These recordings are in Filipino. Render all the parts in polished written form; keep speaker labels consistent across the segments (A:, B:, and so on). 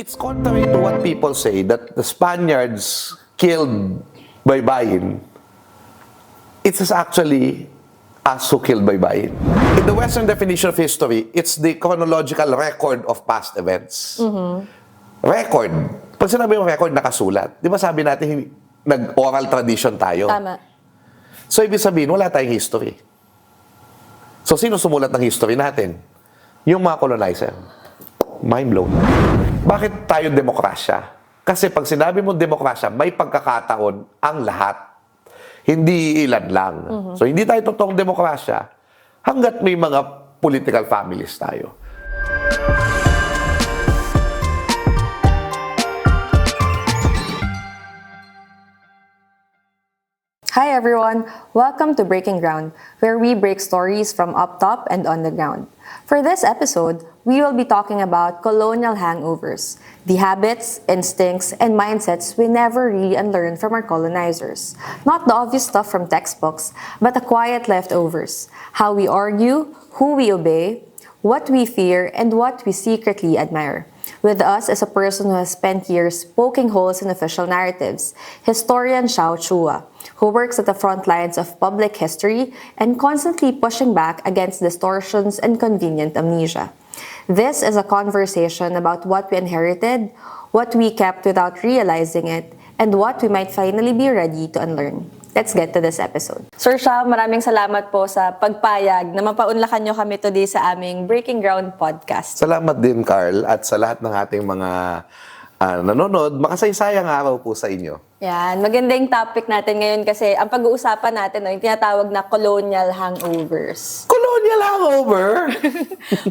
A: It's contrary to what people say that the Spaniards killed Baybayin. It is actually us who killed Baybayin. In the Western definition of history, it's the chronological record of past events. Record. Pag sinabi yung record, nakasulat. Di ba sabi natin, nag-oral tradition tayo?
B: Tama.
A: So, ibig sabihin, wala tayong history. So, sino sumulat ng history natin? Yung mga colonizer. Mind blown. Bakit tayo demokrasya? Kasi pag sinabi mo demokrasya, may pagkakataon ang lahat. Hindi ilan lang. So, hindi tayo totoong demokrasya hanggat may mga political families tayo.
B: Hi everyone! Welcome to Breaking Ground, where we break stories from up top and on the ground. For this episode, we will be talking about colonial hangovers, the habits, instincts, and mindsets we never really unlearned from our colonizers. Not the obvious stuff from textbooks, but the quiet leftovers. How we argue, who we obey, what we fear, and what we secretly admire. With us is a person who has spent years poking holes in official narratives, historian Xiao Chua, who works at the front lines of public history and constantly pushing back against distortions and convenient amnesia. This is a conversation about what we inherited, what we kept without realizing it, and what we might finally be ready to unlearn. Let's get to this episode. Sir Xiao, maraming salamat po sa pagpayag na mapaunlakan nyo kami today sa aming Breaking Ground podcast.
A: Salamat din, Carl, at sa lahat ng ating mga nanonood. Makasaysayang araw po sa inyo.
B: Yan, maganda yung topic natin ngayon kasi ang pag-uusapan natin, yung tinatawag na colonial hangovers.
A: Colonial hangover?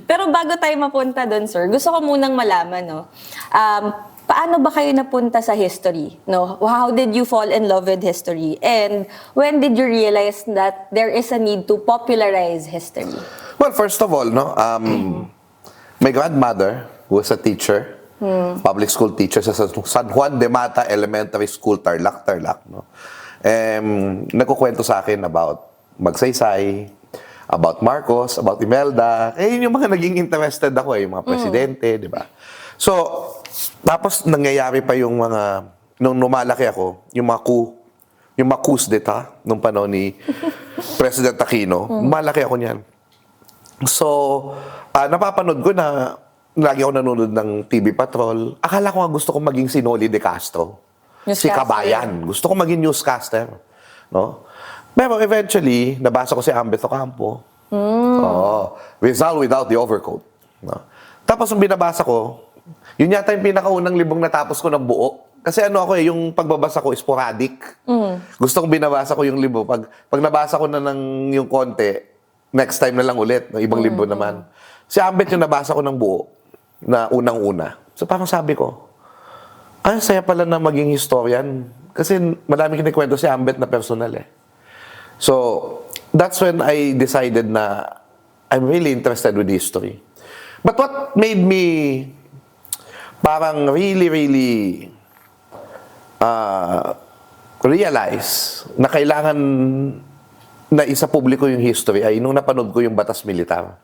B: Pero bago tayo mapunta doon, sir, gusto ko munang malaman, paano ba kayo napunta sa history? No? How did you fall in love with history? And when did you realize that there is a need to popularize history?
A: Well, first of all, my grandmother was a teacher, public school teacher sa San Juan de Mata Elementary School, Tarlac. No? Nagkukwento sa akin about Magsaysay, about Marcos, about Imelda. Yun yung mga naging interested ako, yung mga presidente, di ba? So, tapos nangyayari pa yung mga, nung lumalaki ako, yung mga coups d'etat, nung panahon ni President Aquino, lumalaki ako niyan. So, napapanood ko na, lagi ako nanonood ng TV Patrol. Akala ko nga gusto ko maging si Noli de Castro. Si Kabayan. Gusto ko maging newscaster. No? Pero eventually, nabasa ko si Ambeth Ocampo. Rizal without the overcoat. No? Tapos, nung binabasa ko, yun yata yung pinakaunang libong natapos ko ng buo. Kasi yung pagbabasa ko, sporadic. Gusto kong binabasa ko yung libro. Pag nabasa ko na ng yung konti, next time na lang ulit, ng ibang libro naman. Si Ambeth yung nabasa ko ng buo, na unang-una. So parang sabi ko, saya pala na maging historian. Kasi maraming kinikwento si Ambeth na personal eh. So, that's when I decided na I'm really interested with history. But what made me parang really realize na kailangan na isa publiko yung history ay nung napanood ko yung Batas Militar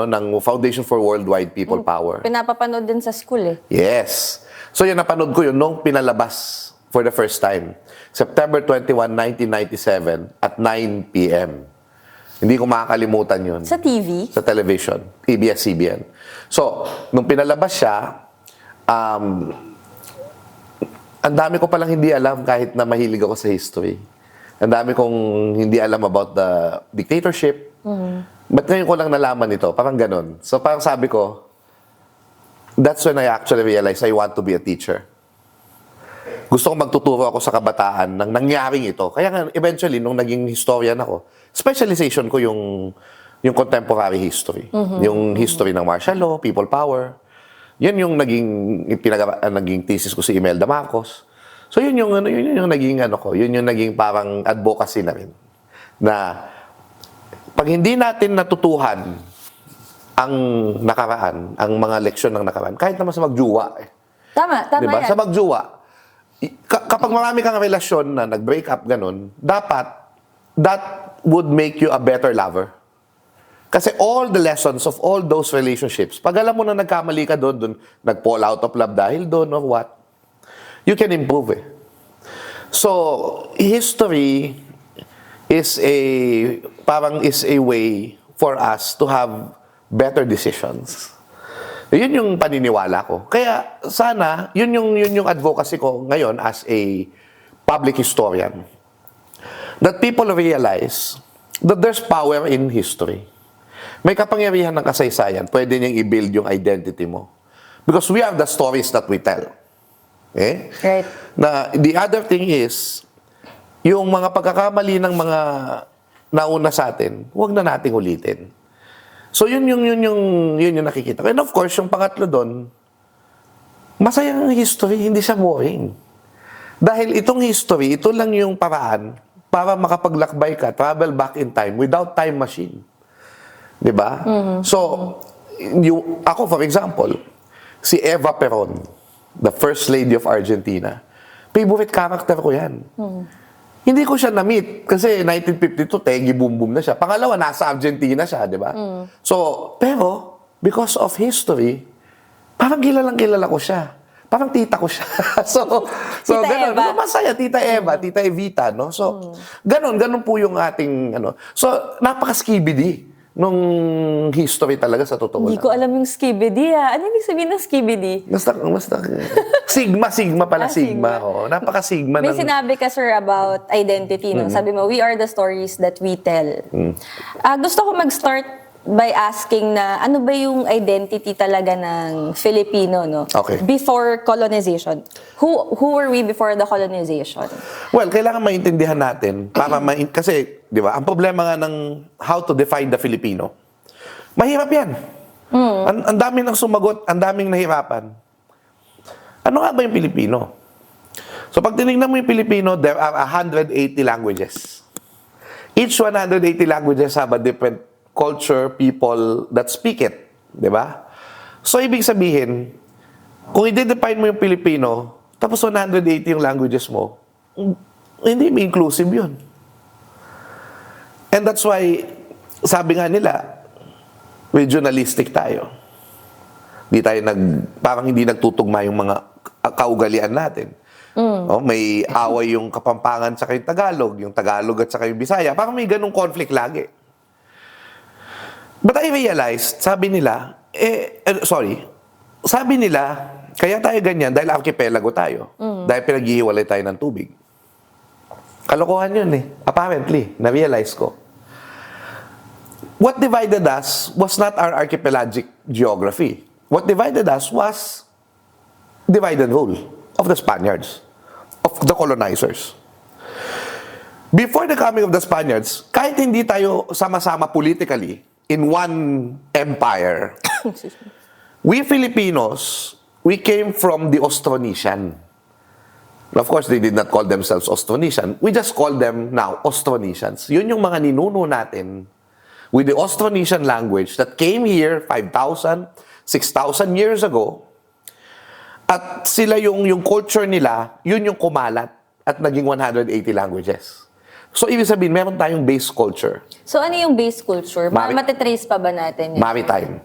A: ng Foundation for Worldwide People Power.
B: Pinapapanood din sa school eh.
A: Yes. So yun, napanood ko yun nung pinalabas for the first time. September 21, 1997 at 9 p.m. Hindi ko makakalimutan yun.
B: Sa TV?
A: Sa television. ABS-CBN. So, nung pinalabas siya, ang dami ko palang hindi alam kahit na mahilig ako sa history. Ang dami kong hindi alam about the dictatorship. But ngayon ko lang nalaman ito. Parang ganun. So, parang sabi ko, that's when I actually realized I want to be a teacher. Gusto ko magtuturo ako sa kabataan ng nangyaring ito. Kaya nga, eventually, nung naging historian ako, specialization ko yung contemporary history. Yung history ng martial law, people power. Yan yung naging thesis ko si Imelda Marcos. So yun yung naging parang advocacy na rin. Na pag hindi natin natutuhan ang nakaraan, ang mga leksyon ng nakaraan, kahit naman sa magjuwa eh.
B: Tama
A: diba?
B: yan.
A: Sa magjuwa, kapag marami kang relasyon na nag-break up, ganun, dapat, that would make you a better lover. Kasi all the lessons of all those relationships, pag alam mo na nagkamali ka doon, nag-fall out of love dahil doon or what, you can improve eh. So, history is a way for us to have better decisions. Yun yung paniniwala ko. Kaya sana, yun yung advocacy ko ngayon as a public historian. That people realize that there's power in history. May kapangyarihan ng kasaysayan, pwede niyang i-build yung identity mo. Because we have the stories that we tell. Okay?
B: Right.
A: Na, the other thing is, yung mga pagkakamali ng mga nauna sa atin, huwag na nating ulitin. So, yun yung nakikita ko. And of course, yung pangatlo doon, masayang history, hindi siya boring. Dahil itong history, ito lang yung paraan para makapaglakbay ka, travel back in time without time machine. Diba? So, ako for example, si Eva Peron, the First Lady of Argentina, favorite character ko yan. Hindi ko siya na-meet kasi 1952, tegi boom boom na siya. Pangalawa, nasa Argentina siya, di ba? So, pero, because of history, parang kilala ko siya. Parang tita ko siya. so
B: Tita
A: ganun.
B: Eva.
A: No, masaya, Tita Eva, Tita Evita, no? So, ganun po yung ating, So, napaka-skibidi nung history talaga sa totoo
B: Hindi
A: lang.
B: ko alam yung skibidi Ano ibig sabihin ng skibidi?
A: Basta, sigma pala, sigma. Oh. Napaka-sigma
B: May
A: ng...
B: sinabi ka, sir, about identity. No? Sabi mo, we are the stories that we tell. Gusto ko mag-start by asking na ano ba yung identity talaga ng Filipino, no?
A: Okay.
B: Before colonization. Who were we before the colonization?
A: Well, kailangan maintindihan natin para kasi, di ba, ang problema nga ng how to define the Filipino, mahirap yan. Ang daming nang sumagot, ang daming nahirapan. Ano nga ba yung Pilipino? So, pag tinignan mo yung Pilipino, there are 180 languages. Each 180 languages have a different culture, people that speak it. Di ba? So, ibig sabihin, kung i-define mo yung Pilipino, tapos 180 yung languages mo, hindi may inclusive yun. And that's why, sabi nga nila, regionalistic tayo. Parang hindi nagtutugma yung mga kaugalian natin. Oh, may away yung Kapampangan sa yung Tagalog at sa yung Bisaya. Parang may ganung conflict lagi. But I realized, sabi nila, kaya tayo ganyan dahil archipelago tayo. Dahil pinaghihiwalay tayo ng tubig. Kalokohan yun eh. Apparently, na-realize ko. What divided us was not our archipelagic geography. What divided us was divide and rule of the Spaniards, of the colonizers. Before the coming of the Spaniards, kahit hindi tayo sama-sama politically, in one empire, we Filipinos, we came from the Austronesian. Of course, they did not call themselves Austronesian. We just call them now Austronesians. Yun yung mga ninuno natin with the Austronesian language that came here 5,000, 6,000 years ago. At sila yung culture nila, yun yung kumalat at naging 180 languages. So, ibig sabihin, meron tayong base culture.
B: So, ano yung base culture? Matitrace pa ba natin yun?
A: Maritime.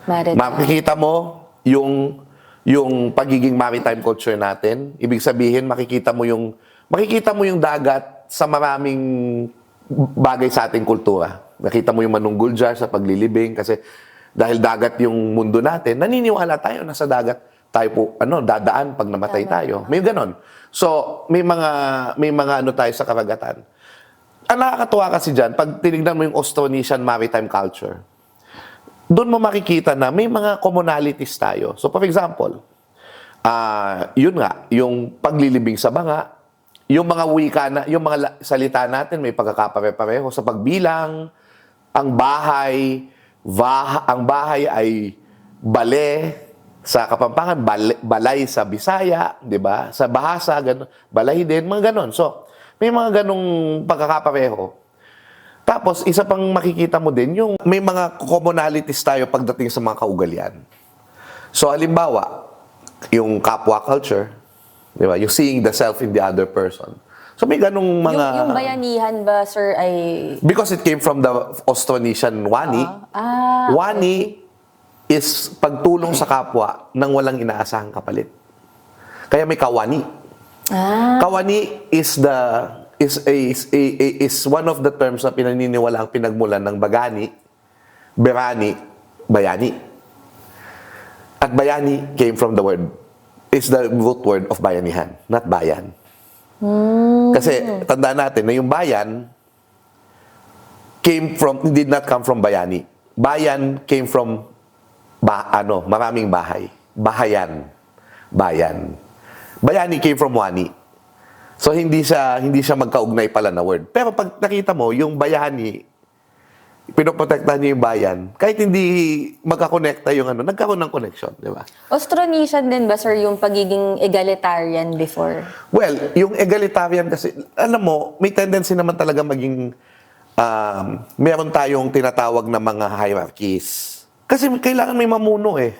B: Maritime.
A: Makikita mo yung pagiging maritime culture natin. Ibig sabihin, makikita mo yung dagat sa maraming bagay sa ating kultura. Nakita mo yung manunggul dyan sa paglilibing kasi dahil dagat yung mundo natin, naniniwala tayo na sa dagat tayo po dadaan pag namatay tayo. May ganon. So, may mga tayo sa karagatan. Ang nakakatuwa kasi dyan, pag tinignan mo yung Austronesian maritime culture, doon mo makikita na may mga commonalities tayo. So, for example, yun nga, yung paglilibing sa banga, yung mga wika na, yung mga salita natin may pagkakapare-pareho sa pagbilang, ang bahay ay bale sa Kapampangan, balay sa Bisaya, 'di ba? Sa Bahasa, ganun, balay din, mga ganun. So, may mga ganung pagkakapareho. Tapos, isa pang makikita mo din, yung may mga commonalities tayo pagdating sa mga kaugalian. So, halimbawa, yung kapwa culture, di ba? Yung seeing the self in the other person. So may ganong mga...
B: Yung bayanihan ba, sir, ay...
A: Because it came from the Austronesian wani. Wani is pagtulong sa kapwa nang walang inaasahang kapalit. Kaya may kawani. Kawani is one of the terms na pinaniniwalaang pinagmulan ng bagani, berani, bayani. At bayani came from the root word of bayanihan, not bayan. Kasi tandaan natin na yung bayan did not come from bayani. Bayan came from maraming bahay. Bahayan. Bayan. Bayani came from wani. So hindi siya magkaugnay pala na word. Pero pag nakita mo yung bayani, pinoprotektahan niya yung bayan, kahit hindi magkakonekta yung nagkaroon ng connection, di ba?
B: Austronesian din ba, sir, yung pagiging egalitarian before?
A: Well, yung egalitarian kasi, alam mo, may tendency naman talaga maging, meron tayong tinatawag na mga hierarchies. Kasi kailangan may mamuno eh.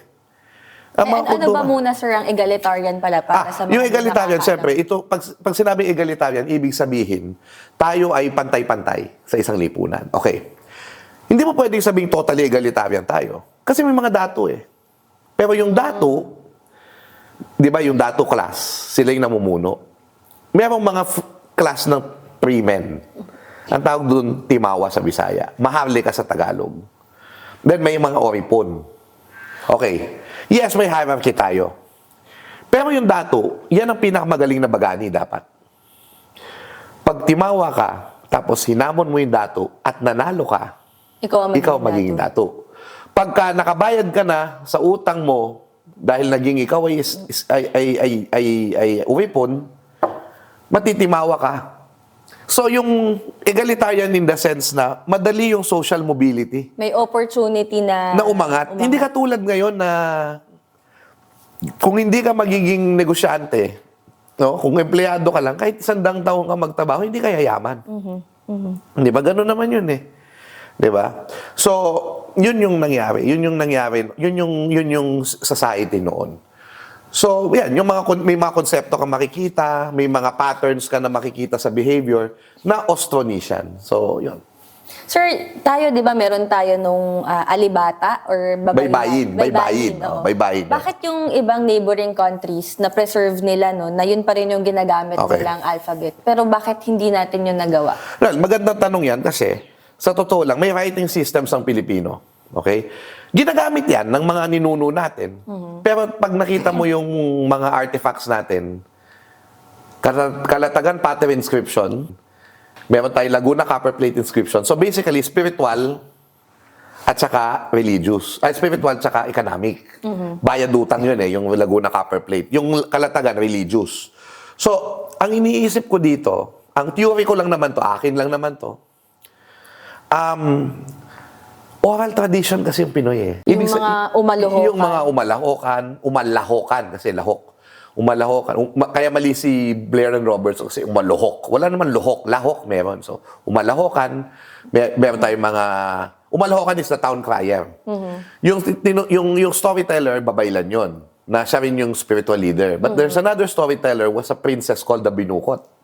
B: Ano ba muna, sir, ang egalitarian pala para sa mga
A: yung egalitarian,
B: nakakaalam?
A: siyempre, pag sinabing egalitarian, ibig sabihin, tayo ay pantay-pantay sa isang lipunan. Okay. Hindi mo pwedeng sabing totally egalitarian tayo. Kasi may mga dato eh. Pero yung dato, di ba yung dato class, sila yung namumuno. Merong mga class ng pre-men. Ang tawag doon, timawa sa Bisaya. Maharlika sa Tagalog. Then may mga oripon. Okay. Yes, may hierarchy tayo. Pero yung dato, yan ang pinakamagaling na bagani dapat. Pag timawa ka, tapos hinamon mo yung dato at nanalo ka, ikaw magiging dato. Pagka nakabayad ka na sa utang mo, dahil naging ikaw ay uwipon, matitimawa ka. So yung egalitarian in the sense na madali yung social mobility.
B: May opportunity na
A: umangat. Hindi katulad ngayon na kung hindi ka magiging negosyante, no? Kung empleyado ka lang, kahit 100 taon ka magtrabaho, hindi ka yayaman. Di ba? Ganun naman yun eh. Di ba? So, yun yung nangyari. Yun yung society noon. So, yan, may mga konsepto ka makikita, may mga patterns ka na makikita sa behavior na Austronesian. So, yun.
B: Sir, tayo, di ba, meron tayo nung alibata or
A: Baybayin.
B: oo.
A: Baybayin.
B: Bakit yung ibang neighboring countries na preserve nila, no, na yun pa rin yung ginagamit nilang alphabet? Pero bakit hindi natin yun nagawa?
A: Well, magandang tanong yan kasi sa totoo lang, may writing systems ang Pilipino. Okay? Ginagamit yan ng mga ninuno natin. Pero pag nakita mo yung mga artifacts natin, Kalatagan pattern inscription, meron tayong Laguna copperplate inscription. So basically, spiritual at saka religious. Spiritual at saka economic. Bayad utang yun yung Laguna copperplate. Yung Kalatagan, religious. So, ang iniisip ko dito, ang theory ko lang naman to, akin lang naman to, oral tradition kasi yung Pinoy eh.
B: Yung mga umalahokan.
A: Yung mga umalahokan kasi lahok. Umalahokan. Kaya mali si Blair and Roberts kasi umalohok. Wala naman lohok. Lahok meron. So, umalahokan. Meron tayong mga... Umalahokan is the town crier. Yung storyteller, babaylan yon na siya rin yung spiritual leader. But there's another storyteller was a princess called the Binukot.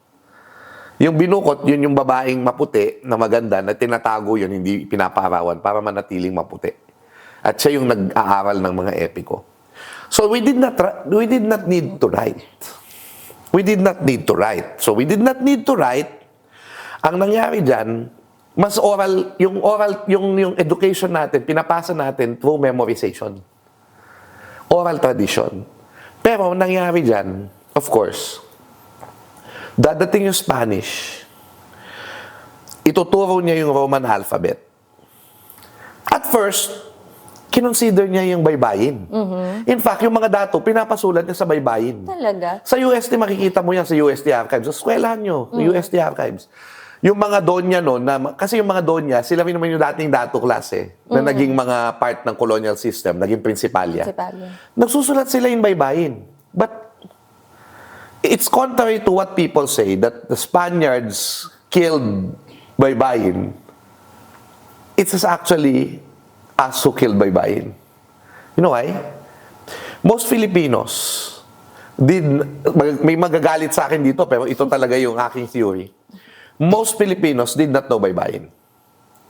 A: Yung Binukot, yun yung babaeng maputi na maganda na tinatago yun, hindi pinaparawan para manatiling maputi. At siya yung nag-aaral ng mga epiko. So we did not need to write. We did not need to write. So we did not need to write. Ang nangyari diyan, mas oral, yung education natin, pinapasa natin through memorization. Oral tradition. Pero nangyari diyan, of course, dadating yung Spanish, ituturo niya yung Roman alphabet. At first, kinonsider niya yung baybayin. In fact, yung mga dato, pinapasulat niya sa baybayin.
B: Talaga?
A: Sa UST, makikita mo yan sa UST Archives. Sa eskwelahan nyo, UST Archives. Yung mga donya noon, kasi yung mga donya, sila rin naman yung dating dato klase, na naging mga part ng colonial system, naging prinsipalya. Nagsusulat sila yung baybayin. But, it's contrary to what people say, that the Spaniards killed baybayin. It is actually us who killed baybayin. You know why? Most Filipinos may magagalit sa akin dito, pero ito talaga yung aking theory. Most Filipinos did not know baybayin.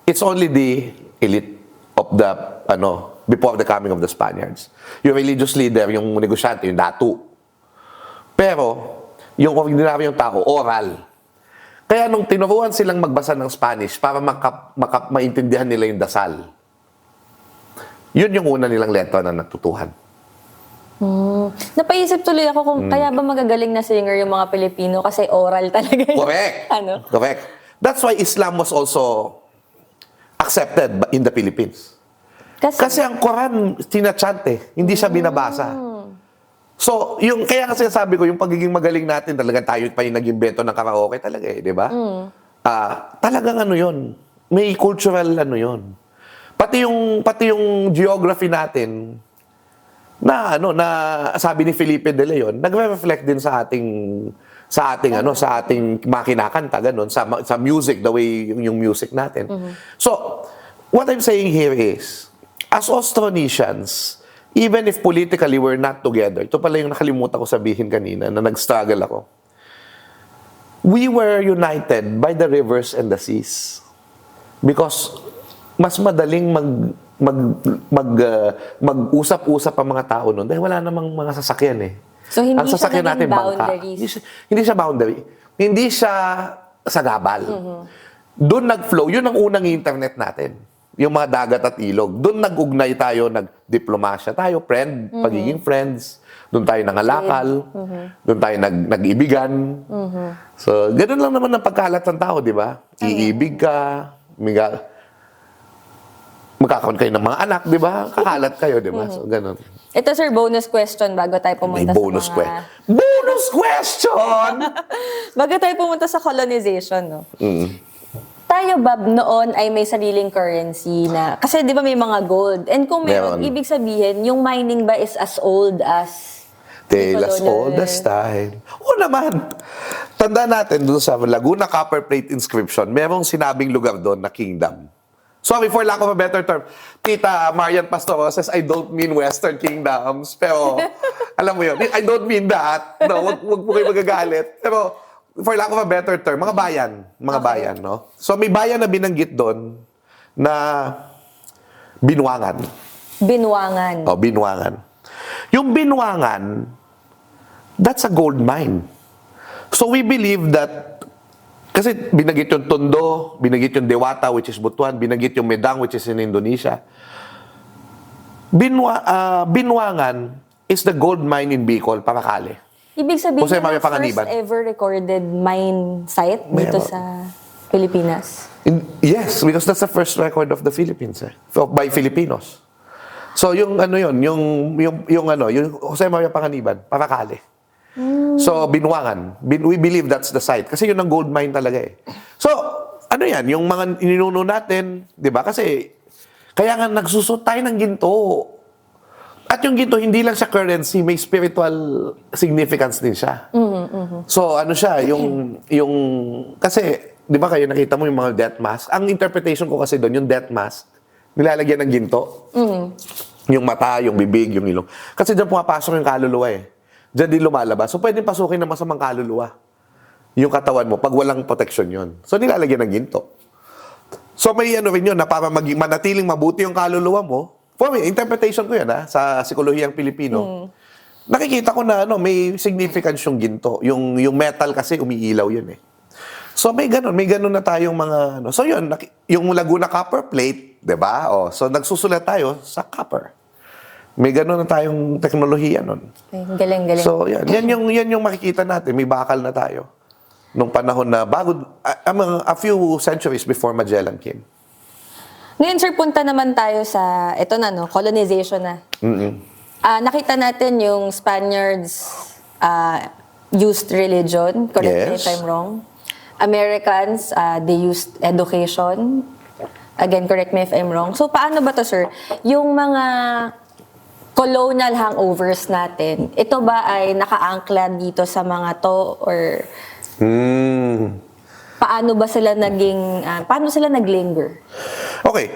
A: It's only the elite of the, before the coming of the Spaniards. Yung religious leader, yung negosyante, yung datu. Pero, yung ordinaryong tao, oral. Kaya nung tinuruan silang magbasa ng Spanish para maintindihan nila yung dasal, yun yung una nilang letra na natutuhan.
B: Napaisip tuloy ako kung kaya ba magagaling na singer yung mga Pilipino kasi oral talaga yun.
A: Correct. Correct. That's why Islam was also accepted in the Philippines. Kasi ang Quran, tinachante, hindi siya binabasa. So, kaya kasi sabi ko, yung pagiging magaling natin, talagang tayo pa yung nag-invento ng karaoke talaga di ba? Talagang yun. May cultural yun. Pati yung geography natin, na sabi ni Felipe De Leon, nagre-reflect din sa ating makinakanta ganun, sa music, the way yung music natin. So, what I'm saying here is, as Austronesians, even if politically we're not together, ito pala yung nakalimutan ko sabihin kanina na nag-struggle ako. We were united by the rivers and the seas. Because mas madaling mag-usap-usap ang mga tao noon dahil wala namang mga sasakyan eh.
B: So, hindi
A: ang sasakyan
B: siya
A: natin
B: boundaries.
A: Hindi siya boundary. Hindi siya sagabal. Doon nag-flow. Yun ang unang internet natin. Yung mga dagat at ilog. Doon nag-ugnay tayo, nag-diplomasya tayo, pagiging friends. Doon tayo nangalakal. Doon tayo nag-ibigan. So, ganun lang naman ang pagkalat ng tao, di ba? Iibig ka, magkakaroon kayo ng mga anak, di ba? Kakalat kayo, di ba? So, ganun.
B: Ito, sir, bonus question bago tayo pumunta
A: bonus
B: sa mga...
A: Bonus question!
B: Bago tayo pumunta sa colonization, no? Tayo, Bob, noon ay may sariling currency na... Kasi di ba may mga gold? And kung meron, ibig sabihin, yung mining ba is as old as...
A: Tale as old as time. Oo naman. Tandaan natin, doon sa Laguna Copper Plate inscription, merong sinabing lugar doon na kingdom. Sorry for lack of a better term. Tita Marian Pastor says, I don't mean Western Kingdoms. Pero, alam mo yun, I don't mean that. No, wag po kayo magagalit. Pero, for lack of a better term, mga bayan. Mga bayan, no? So, may bayan na binanggit doon na Binwangan.
B: Binwangan.
A: Binwangan. Yung Binwangan, that's a gold mine. So, we believe that kasi binagit yung Tondo, binagit yung Dewata, which is Butuan, binagit yung Medang, which is in Indonesia. Binwangan is the gold mine in Bicol, Paracale.
B: Ibig sabihin,
A: Jose Maria
B: first
A: Panganiban.
B: ever recorded mine site dito sa Pilipinas.
A: Yes, because that's the first record of the Philippines, by Filipinos. So yung yung Jose Maria Panganiban, Paracale. So, Binwangan. We believe that's the site. Kasi yun ang gold mine talaga eh. So, yan? Yung mga ininuno natin, di ba? Kasi, kaya nga nagsusot tayo ng ginto. At yung ginto, hindi lang siya currency, may spiritual significance din siya. So, siya, kasi, di ba kayo nakita mo yung mga death mask? Ang interpretation ko kasi doon, yung death mask, nilalagyan ng ginto. Yung mata, yung bibig, yung ilong. Kasi dyan pumapasok yung kaluluwa eh. Diyan din lumalabas. So, pwedeng pasukin ng masamang kaluluwa. Yung katawan mo, pag walang protection yun. So, nilalagyan ng ginto. So, may rin yun na para manatiling mabuti yung kaluluwa mo. For me, interpretation ko yan sa psikolohiyang Pilipino. Nakikita ko na may significance yung ginto. Yung metal kasi umiilaw yun eh. So, may ganun na tayong mga So, yun, yung Laguna Copper Plate, di ba? So, nagsusulat tayo sa copper. May gano'n na tayong teknolohiya nun.
B: Galing.
A: So, yan yung makikita natin. May bakal na tayo. Nung panahon na a few centuries before Magellan came.
B: Ngayon, sir, punta naman tayo sa, colonization na. Nakita natin yung Spaniards used religion. Correct me if I'm wrong. Americans, they used education. Again, correct me if I'm wrong. So, paano ba to, sir? Yung mga colonial hangovers natin, ito ba ay nakaangkla dito sa mga to or paano sila naglinger?
A: Okay.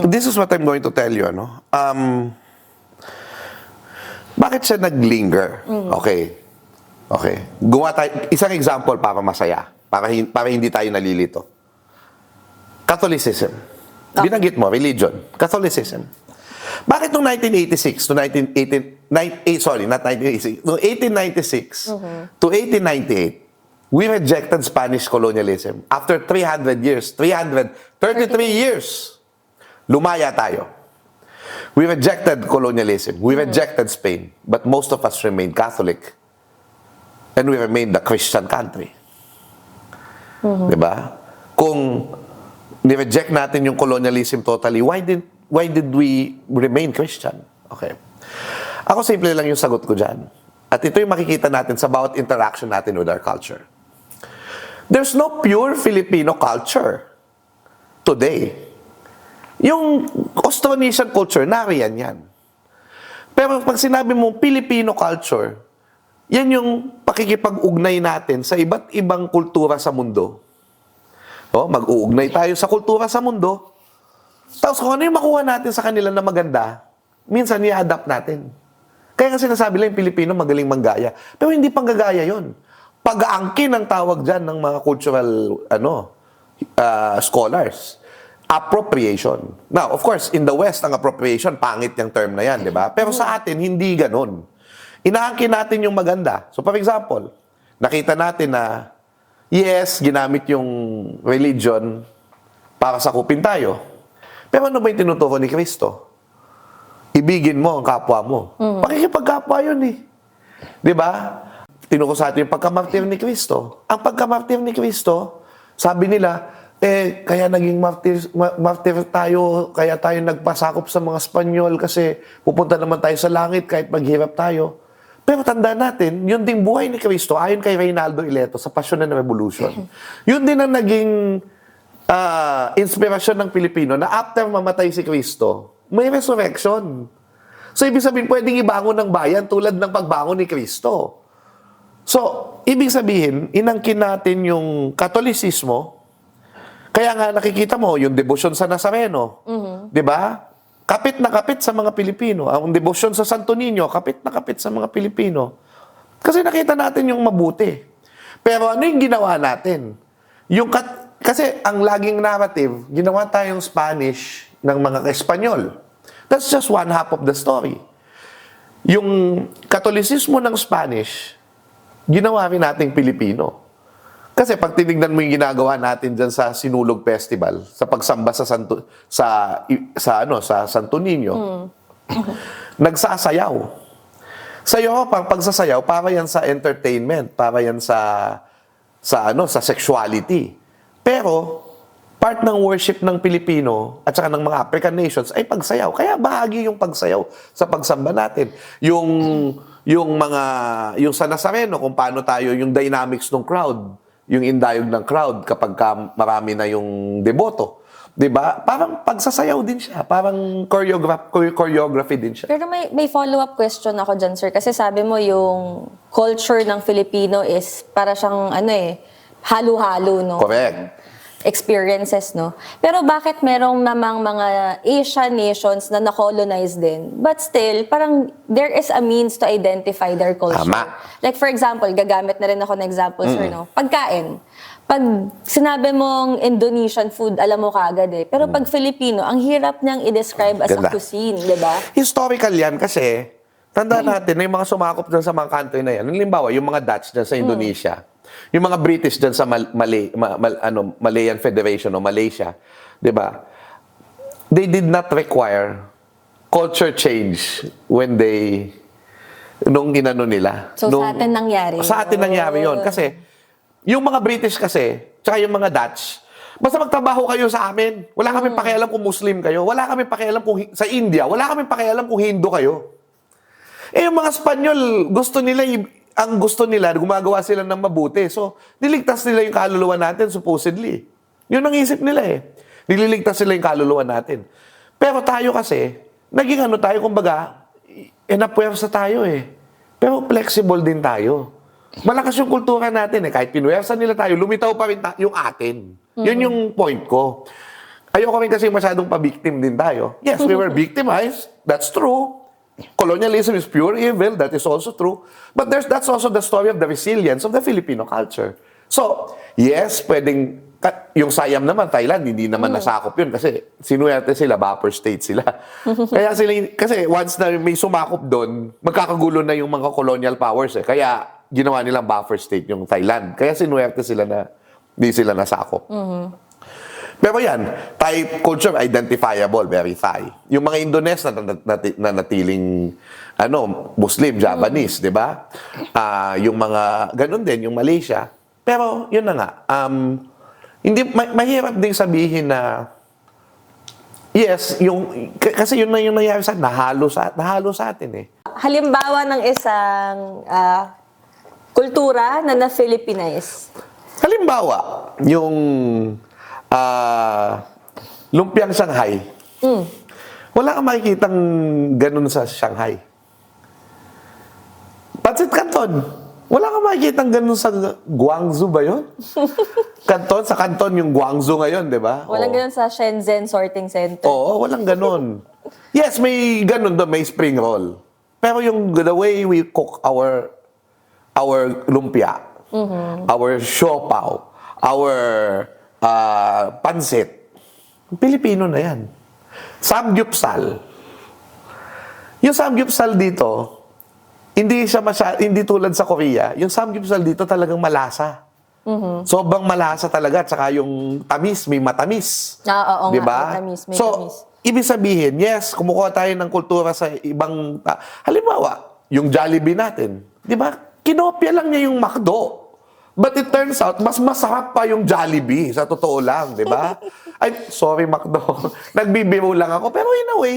A: This is what I'm going to tell you. Bakit siya naglinger? Okay. Gumawa tayo, isang example para masaya, para hindi tayo nalilito. Catholicism. Binanggit mo, religion. Catholicism. Bakit noong 1886 to 1896 to 1898, we rejected Spanish colonialism. After 333 years, lumaya tayo. We rejected colonialism. We rejected Spain. But most of us remained Catholic. And we remained a Christian country. Diba? Kung ni-reject natin yung colonialism totally, why did we remain Christian? Okay. Ako simple lang yung sagot ko dyan. At ito yung makikita natin sa bawat interaction natin with our culture. There's no pure Filipino culture today. Yung Austronesian culture, nariyan yan. Pero pag sinabi mo Filipino culture, yan yung pakikipag-ugnay natin sa iba't ibang kultura sa mundo. Mag-uugnay tayo sa kultura sa mundo. Tapos kung ano yung makuha natin sa kanila na maganda, minsan i-adapt natin. Kaya nga sinasabi lang yung Pilipino magaling manggaya. Pero hindi panggagaya yon. Pag-aangkin ang tawag dyan ng mga cultural scholars. Appropriation. Now, of course, in the West, ang appropriation, pangit yung term na yan, di ba? Pero sa atin, hindi ganun. Inaangkin natin yung maganda. So, for example, nakita natin na yes, ginamit yung religion para sakupin tayo. Pero ano ba yung tinuturo ni Kristo? Ibigin mo ang kapwa mo. Pakikipagkapwa yun eh. Di ba? Tinuro sa atin yung pagkamartir ni Kristo. Ang pagkamartir ni Kristo, sabi nila, kaya naging martir tayo, kaya tayo nagpasakop sa mga Espanyol kasi pupunta naman tayo sa langit kahit maghirap tayo. Pero tandaan natin, yun ding buhay ni Kristo, ayon kay Reynaldo Ileto sa Passion and Revolution, yun din ang naging inspirasyon ng Pilipino na after mamatay si Kristo, may resurrection. So, ibig sabihin, pwedeng ibangon ng bayan tulad ng pagbangon ni Kristo. So, ibig sabihin, inangkin natin yung Katolisismo, kaya nga nakikita mo, yung devotion sa Nazareno, di ba? Kapit na kapit sa mga Pilipino. Ang devotion sa Santo Niño, kapit na kapit sa mga Pilipino. Kasi nakita natin yung mabuti. Pero ano yung ginawa natin? Kasi ang laging narrative, ginawa tayong Spanish ng mga Espanyol. That's just one half of the story. Yung Katolisismo ng Spanish, ginawa rin nating Pilipino. Kasi pag tinignan mo yung ginagawa natin dyan sa Sinulog Festival, sa pagsamba sa Santo Niño, nagsasayaw. Sa Europa, pagsasayaw, para yan sa entertainment, para yan sa sexuality. Pero, part ng worship ng Pilipino at saka ng mga African nations ay pagsayaw. Kaya bahagi yung pagsayaw sa pagsamba natin. Yung sa Nazareno, kung paano tayo, yung dynamics ng crowd, yung indayog ng crowd kapag marami na yung deboto. Diba? Parang pagsasayaw din siya. Parang choreography din siya.
B: Pero may follow-up question ako dyan, sir. Kasi sabi mo yung culture ng Filipino is para siyang halo-halo, no?
A: Correct.
B: Experiences, no? Pero bakit merong namang mga Asian nations na na-colonize din, but still, parang there is a means to identify their culture.
A: Tama.
B: Like for example, gagamit na rin ako ng example, sir, no? Pagkain. Pag sinabi mong Indonesian food, alam mo kaagad eh. Pero pag Filipino, ang hirap niyang i-describe as a cuisine, di ba?
A: Historical yan kasi, tandaan natin na yung mga sumakop dyan sa mga country na yan. Halimbawa, yung mga Dutch dyan sa Indonesia, yung mga British dyan sa Malayan Federation o Malaysia, di ba? They did not require culture change nung inano nila.
B: So, sa atin nangyari.
A: Sa atin nangyari yun. Kasi, yung mga British kasi, tsaka yung mga Dutch, basta magtrabaho kayo sa amin. Wala kami pakialam kung Muslim kayo. Wala kami pakialam kung sa India. Wala kami pakialam kung Hindu kayo. Yung mga Espanyol, ang gusto nila, gumagawa sila ng mabuti. So, niligtas nila yung kaluluwa natin, supposedly. Yun ang isip nila eh. Nililigtas nila yung kaluluwa natin. Pero tayo kasi, naging tayo, kumbaga, napuwersa tayo eh. Pero flexible din tayo. Malakas yung kultura natin eh. Kahit pinuwersa nila tayo, lumitaw pa rin yung atin. Yun yung point ko. Ayoko rin kasi masyadong pa-victim din tayo. Yes, we were victimized. That's true. colonialism is pure evil, that is also true. But that's also the story of the resilience of the Filipino culture. So, yes, pwedeng, yung Siam naman, Thailand, hindi naman nasakop yun kasi sinuwerte sila, buffer state sila. Kaya sila, kasi once na may sumakop doon, magkakagulo na yung mga colonial powers eh. Kaya ginawa nilang buffer state yung Thailand. Kaya sinuwerte sila na hindi sila nasakop. Pero yan, Thai culture identifiable, very Thai. Yung mga Indones na natiling Muslim, Japanese, di ba? Yung mga, ganun din, yung Malaysia. Pero yun na nga, hindi, mahirap ding sabihin na, yes, kasi yun na yung nangyari sa nahalo sa atin eh.
B: Halimbawa ng isang kultura na na-Filipinize.
A: Halimbawa, yung lumpiang Shanghai. Wala kang makikitang ganun sa Shanghai. Pancit Canton. Wala kang makikitang ganun sa Guangzhou ba yun? Canton, sa Canton yung Guangzhou ngayon, di ba?
B: Walang ganun sa Shenzhen Sorting Center.
A: Oo, walang ganun. Yes, may ganun doon, may spring roll. Pero yung the way we cook our lumpia, our siopaw, our pansit, Pilipino na yan. Samgyupsal. Yung samgyupsal dito, hindi tulad sa Korea. Yung samgyupsal dito talagang malasa. Sobrang malasa talaga. Tsaka yung tamis, may matamis.
B: Oo,
A: diba?
B: nga, may tamis.
A: Ibig sabihin, yes, kumukuha tayo ng kultura sa ibang... halimbawa, yung Jollibee natin. Diba? Kinopya lang niya yung McDo. But it turns out, mas masarap pa yung Jollibee. Sa totoo lang, di ba? Ay, sorry, McDo. Nagbibiro lang ako. Pero in a way,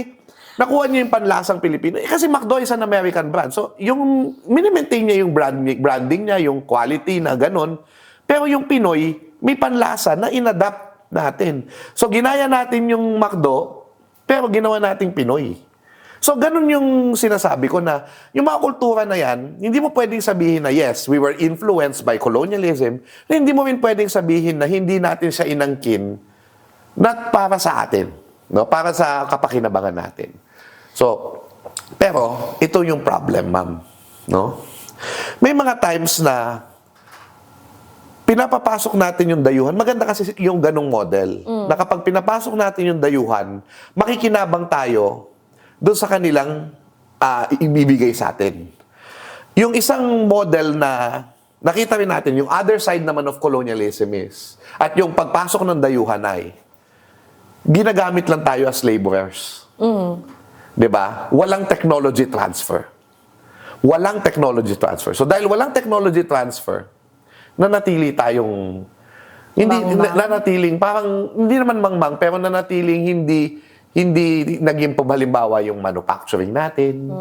A: nakuha niya yung panlasang Pilipino. Kasi McDo is an American brand. So, yung minimaintain niya yung branding niya, yung quality na ganun. Pero yung Pinoy, may panlasa na inadapt natin. So, ginaya natin yung McDo, pero ginawa nating Pinoy. So, ganun yung sinasabi ko na yung mga kultura na yan, hindi mo pwedeng sabihin na yes, we were influenced by colonialism, na hindi mo rin pwedeng sabihin na hindi natin siya inangkin na para sa atin, no? Para sa kapakinabangan natin. So, pero ito yung problem, ma'am. No? May mga times na pinapapasok natin yung dayuhan. Maganda kasi yung ganong model. Na kapag pinapasok natin yung dayuhan, makikinabang tayo doon sa kanilang ibibigay sa atin. Yung isang model na nakita rin natin, yung other side naman of colonialism is, at yung pagpasok ng dayuhan ay, ginagamit lang tayo as laborers. Diba? Walang technology transfer. Walang technology transfer. So dahil walang technology transfer, nanatili tayong, nanatiling, parang, hindi naman mangmang, pero nanatiling hindi naging halimbawa yung manufacturing natin.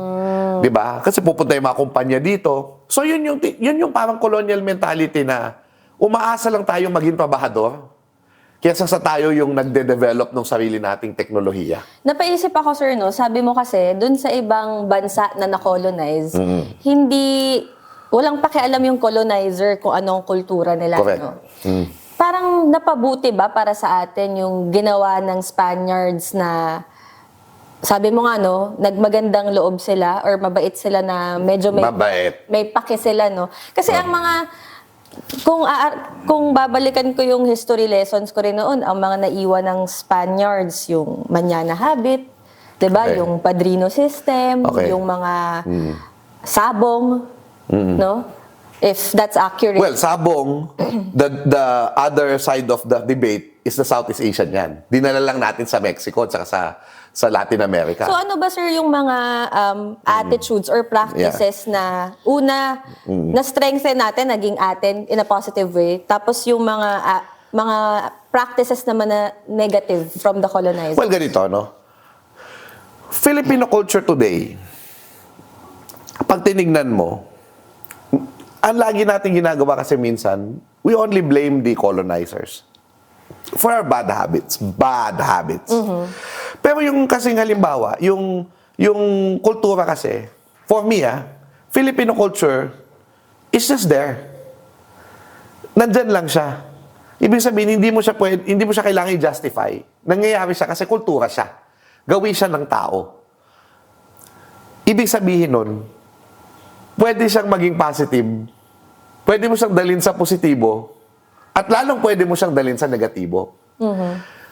A: 'Di ba? Kasi pupunta yung mga kumpanya dito. So yun yung parang colonial mentality na umaasa lang tayong maging trabahador kaysa sa tayo yung nagde-develop ng sarili nating teknolohiya.
B: Napaisip ako, sir, no? Sabi mo kasi, dun sa ibang bansa na na-colonize, walang pakialam yung colonizer kung anong kultura nila.
A: Correct.
B: No? Parang napabuti ba para sa atin yung ginawa ng Spaniards na, sabi mo nga, no, nagmagandang loob sila or mabait sila na medyo may pake sila, no? Kasi ang mga, kung babalikan ko yung history lessons ko rin noon, ang mga naiwan ng Spaniards, yung Mañana Habit, diba?
A: Okay.
B: Yung Padrino System,
A: Okay.
B: yung mga sabong, no? If that's accurate.
A: Well, sabong, the other side of the debate is the Southeast Asian yan. Dinala lang natin sa Mexico at sa Latin America.
B: So ano ba, sir, yung mga attitudes or practices na na-strengthen natin, naging atin in a positive way, tapos yung mga practices naman na negative from the colonizer?
A: Well, ganito, no? Filipino culture today, pag tinignan mo, ang lagi natin ginagawa kasi minsan, we only blame the colonizers for our bad habits. Bad habits. Pero yung kasing halimbawa, yung kultura kasi, for me, Filipino culture is just there. Nandyan lang siya. Ibig sabihin, hindi mo siya kailangan i-justify. Nangyayari siya kasi kultura siya. Gawi siya ng tao. ibig sabihin nun, pwede siyang maging positive, pwede mo siyang dalhin sa positibo, at lalong pwede mo siyang dalhin sa negatibo.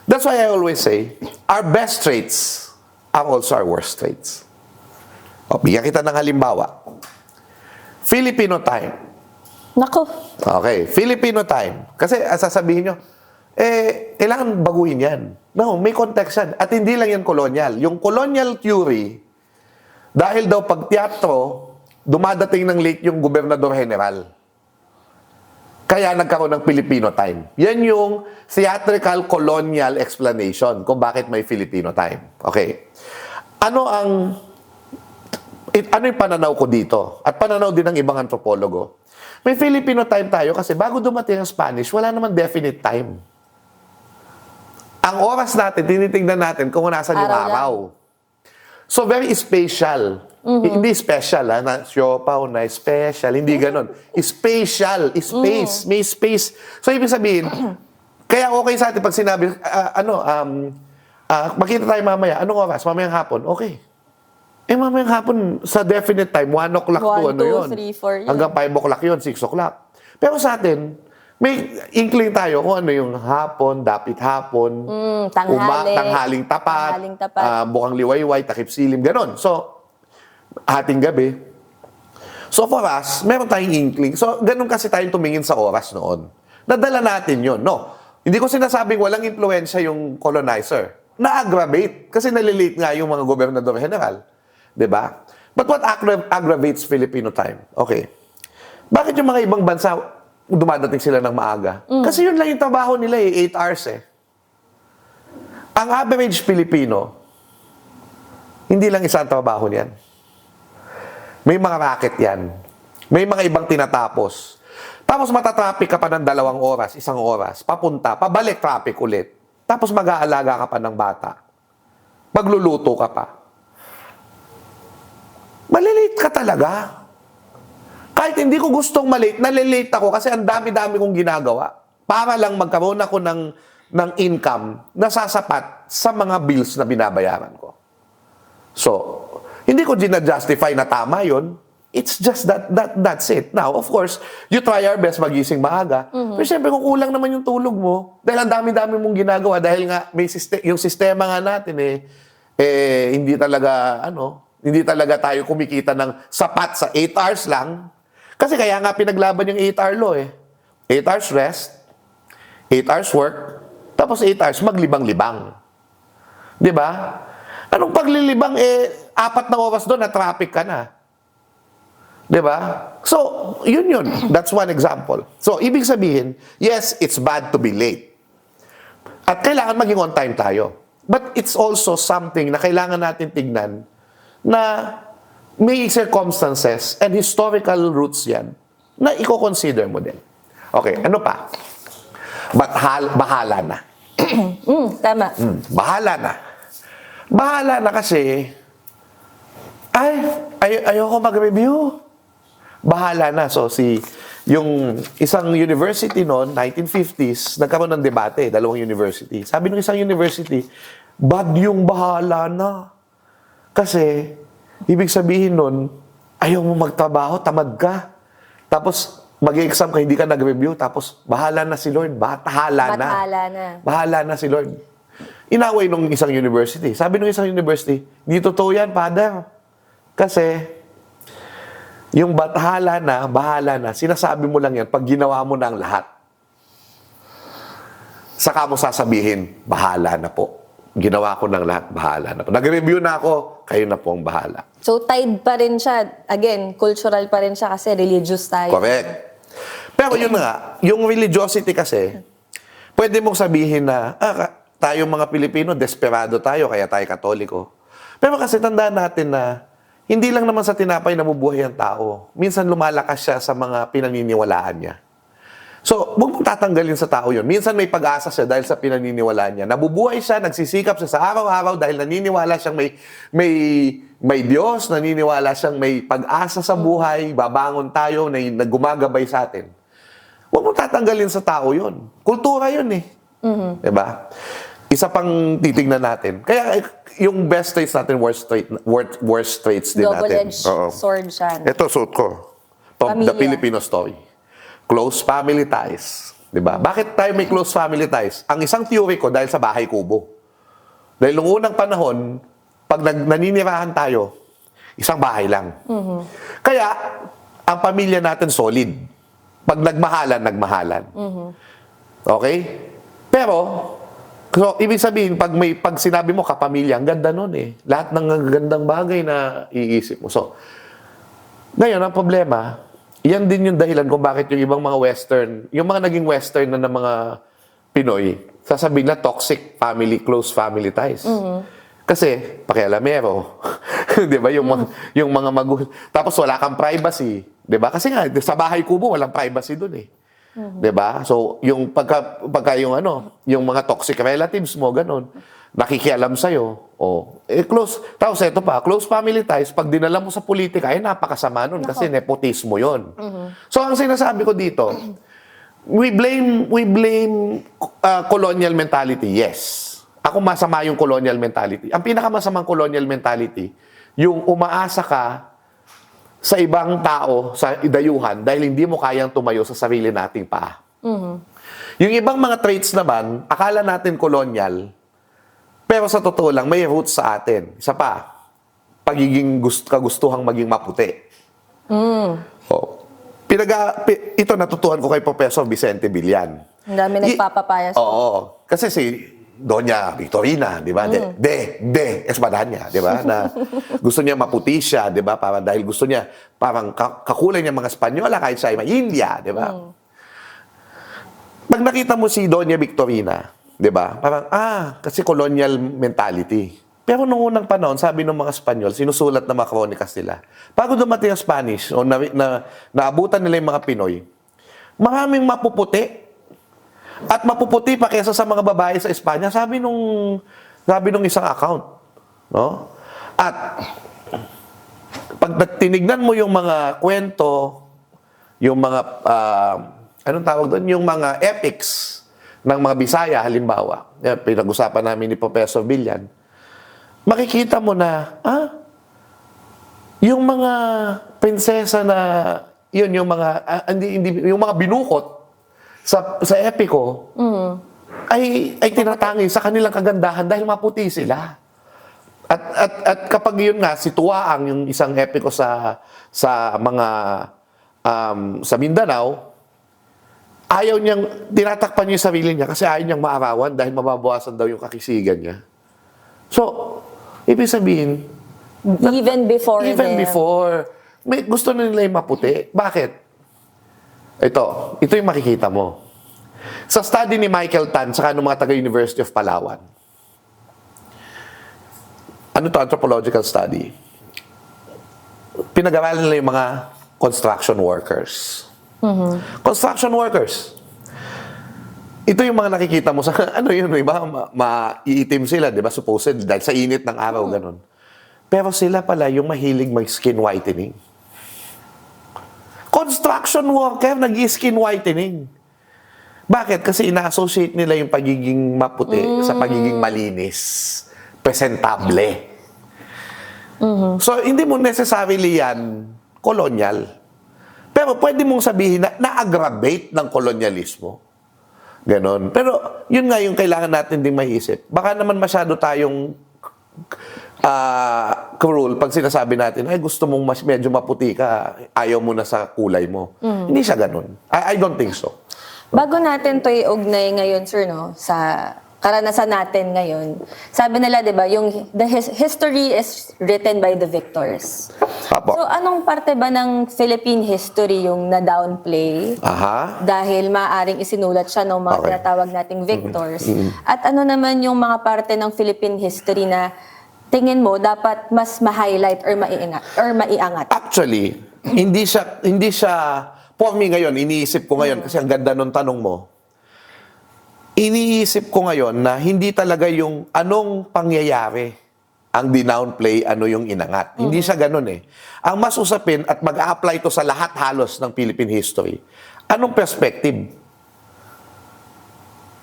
A: That's why I always say, our best traits are also our worst traits. O, bigyan kita ng halimbawa. Filipino time.
B: Nako.
A: Okay, Filipino time. Kasi sasabihin nyo, kailangan baguhin yan. No, may context yan. At hindi lang yan colonial. Yung colonial theory, dahil daw pag teatro, dumadating ng late yung gobernador general. Kaya nagkaroon ng Filipino time. Yan yung theatrical colonial explanation kung bakit may Filipino time. Okay. Ano yung pananaw ko dito? At pananaw din ng ibang antropologo. May Filipino time tayo kasi bago dumating ang Spanish, wala naman definite time. Ang oras natin, tinitingnan natin kung nasaan yung araw. So, very spatial. Hindi special, na siopaw na special. Hindi ganon. Spatial. Space. May space. So, ibig sabihin, kaya okay sa atin pag sinabi, makita tayo mamaya. Anong oras? Mamayang hapon. Okay. Mamayang hapon, sa definite time, 1 o'clock to
B: 1, 2, 3, 4 yun.
A: Hanggang 5 o'clock yun, 6 o'clock. Pero sa atin, may inkling tayo kung ano yung hapon, dapit hapon,
B: tanghali,
A: tanghaling tapat, bukang liwayway, takip silim, ganon. So, hating gabi. So, for us, meron tayong inkling. So, ganon kasi tayong tumingin sa oras noon. Nadala natin yun. No, hindi ko sinasabing walang influensya yung colonizer. Na-aggravate. Kasi nalilate nga yung mga gobernador general. Diba? But what aggravates Filipino time? Okay. Bakit yung mga ibang bansa, dumadating sila ng maaga? Kasi yun lang yung trabaho nila 8 hours Ang average Filipino, hindi lang isang trabaho niyan. May mga racket yan. May mga ibang tinatapos. Tapos matatraffic ka pa ng 2 oras, 1 oras, papunta, pabalik traffic ulit. Tapos mag-aalaga ka pa ng bata. Magluluto ka pa. Malilate ka talaga. Kahit hindi ko gustong malate, nalilate ako kasi ang dami-dami kong ginagawa para lang magkaroon ako ng income na sasapat sa mga bills na binabayaran ko. So, hindi ko ginajustify na tama yun. It's just that's it. Now, of course, you try your best magising maaga. Pero syempre, kung kulang naman yung tulog mo, dahil ang dami-dami mong ginagawa, dahil nga may yung sistema nga natin hindi talaga tayo kumikita ng sapat sa 8 hours lang. Kasi kaya nga pinaglaban yung 8-hour law 8 hours rest, 8 hours work, tapos 8 hours maglibang-libang. Di ba? Anong paglilibang 4 na oras doon na traffic ka na. Di ba? So, yun. That's one example. So, ibig sabihin, yes, it's bad to be late. At kailangan maging on time tayo. But it's also something na kailangan natin tignan na may circumstances and historical roots yan na i-consider mo din. Okay, ano pa? Bahala na.
B: Tama.
A: Bahala na. Bahala na kasi, ayoko mag-review. Bahala na. So, yung isang university noon, 1950s, nagkaroon ng debate, 2 university. Sabi ng isang university, bad yung bahala na. Kasi, ibig sabihin nun, ayaw mo magtrabaho, tamad ka. Tapos, mag-exam ka, hindi ka nag-review. Tapos, bahala na si Lord. Bahala na. Bahala na si Lord. Inaway nung isang university. Sabi nung isang university, hindi totoo yan, Father. Kasi, yung bahala na, sinasabi mo lang yan pag ginawa mo na ang lahat. Saka mo sasabihin, bahala na po. Ginawa ko ng lahat, bahala na po. Nag-review na ako, kayo na po ang bahala.
B: So, tied pa rin siya. Again, cultural pa rin siya kasi religious tayo.
A: Correct. Pero yun nga, yung religiosity kasi, pwede mong sabihin na, tayong mga Pilipino, desperado tayo, kaya tayo Katoliko. Pero kasi tandaan natin na, hindi lang naman sa tinapay nabubuhay ang tao. Minsan lumalakas siya sa mga pinaniniwalaan niya. So, huwag mong tatanggalin sa tao yun. Minsan may pag-asa siya dahil sa pinaniniwalaan niya. Nabubuhay siya, nagsisikap siya sa araw-araw dahil naniniwala siyang may Diyos, naniniwala siyang may pag-asa sa buhay, babangon tayo, na gumagabay sa atin. Huwag mong tatanggalin sa tao yun. Kultura yun Diba? isa pang titignan natin. Kaya yung best traits natin, worst traits din natin.
B: Double-edged sword siya.
A: Ito, suot ko. From the
B: Pamilya.
A: Filipino story. Close family ties. Diba? Bakit tayo may close family ties? Ang isang theory ko, dahil sa bahay kubo. Dahil nung unang panahon, pag naninirahan tayo, isang bahay lang. Kaya, ang pamilya natin solid. Pag nagmahalan. Okay? Pero, so, ibig sabihin, pag sinabi mo kapamilya, ang ganda nun eh. Lahat ng gandang bagay na iisip mo. So, ngayon, ang problema, yan din yung dahilan kung bakit yung ibang mga Western, yung mga naging Western na ng mga Pinoy, sasabihin na toxic family, close family ties. Kasi, pakialamero. Di ba? Yung mga tapos wala kang privacy. Di ba? Kasi nga, sa bahay kubo, walang privacy dun eh. Di ba? So, yung pagka yung mga toxic relatives mo, ganun, nakikialam sa'yo. Close. Tapos ito pa, close family ties, pag dinala mo sa politika, napakasama nun kasi nepotismo yon. So, ang sinasabi ko dito, we blame colonial mentality, yes. Ako masama yung colonial mentality. Ang pinakamasamang colonial mentality, yung umaasa ka sa ibang tao, sa idayuhan, dahil hindi mo kayang tumayo sa sarili nating paa. Yung ibang mga traits naman, akala natin colonial, pero sa totoo lang, may roots sa atin. Isa pa, kagustuhang maging maputi. Ito natutuhan ko kay Professor Vicente Villan.
B: Ang dami nagpapapaya.
A: Oo. Kasi si Doña Victorina, di ba? Espadanya, di ba? Na gusto niya maputi siya, di ba? Dahil gusto niya, parang kakulay niya mga Espanyola kahit siya ay India, di ba? Pag nakita mo si Doña Victorina, di ba? Parang, kasi colonial mentality. Pero noong unang panahon, sabi ng mga Espanyol, sinusulat ng mga kronikas nila, bago dumating ang Spanish, o naabutan nila yung mga Pinoy, maraming mapuputi. At mapuputi pa kaysa sa mga babae sa Espanya, sabi nung isang account, no? At pag tinignan mo yung mga kwento, yung mga anong tawag doon, yung mga epics ng mga Bisaya halimbawa, pinag-usapan namin ni Professor Villan, makikita mo na yung mga prinsesa na yun, yung mga yung mga binukot sa epiko ay tinatangi sa kanilang kagandahan dahil maputi sila. At kapag yun nga si Tuaang, yung isang epiko sa mga sa Mindanao, ayaw niyang tinatakpan niya yung sarili niya kasi ayaw niyang maarawan dahil mababawasan daw yung kakisigan niya. So, ibig sabihin,
B: Even before
A: gusto na nila yung maputi. Bakit? Ito yung makikita mo. Sa study ni Michael Tan saka ng mga taga-University of Palawan. Ano to? Anthropological study. Pinag-aralan nila yung mga construction workers. Construction workers. Ito yung mga nakikita mo sa, iba, maiitim sila, di ba? Supposed, dahil sa init ng araw, ganun. Pero sila pala yung mahilig mag-skin whitening. Construction worker, nag-skin whitening. Bakit? Kasi ina-associate nila yung pagiging maputi sa pagiging malinis. Presentable. So, hindi mo necessarily yan kolonyal. Pero pwede mong sabihin na na-aggravate ng kolonyalismo. Ganon. Pero, yun nga yung kailangan natin din maiisip. Baka naman masyado tayong cruel pag sinasabi natin, ay gusto mong medyo maputi ka, ayaw mo na sa kulay mo. Hindi siya ganun. I don't think so.
B: Bago natin to iugnay ngayon, sir, no, sa karanasan natin ngayon, sabi nila, di ba, history is written by the victors.
A: Apo.
B: So, anong parte ba ng Philippine history yung na-downplay? Dahil maaaring isinulat siya ng mga tinatawag nating victors. At ano naman yung mga parte ng Philippine history na tingin mo dapat mas ma-highlight or maiangat?
A: Actually, hindi siya for me ngayon, iniisip ko ngayon kasi ang ganda nung tanong mo. Iniisip ko ngayon na hindi talaga yung anong pangyayari ang dinownplay, ano yung inangat. Hindi siya ganun eh. Ang mas usapin at mag-a-apply to sa lahat halos ng Philippine history, anong perspective?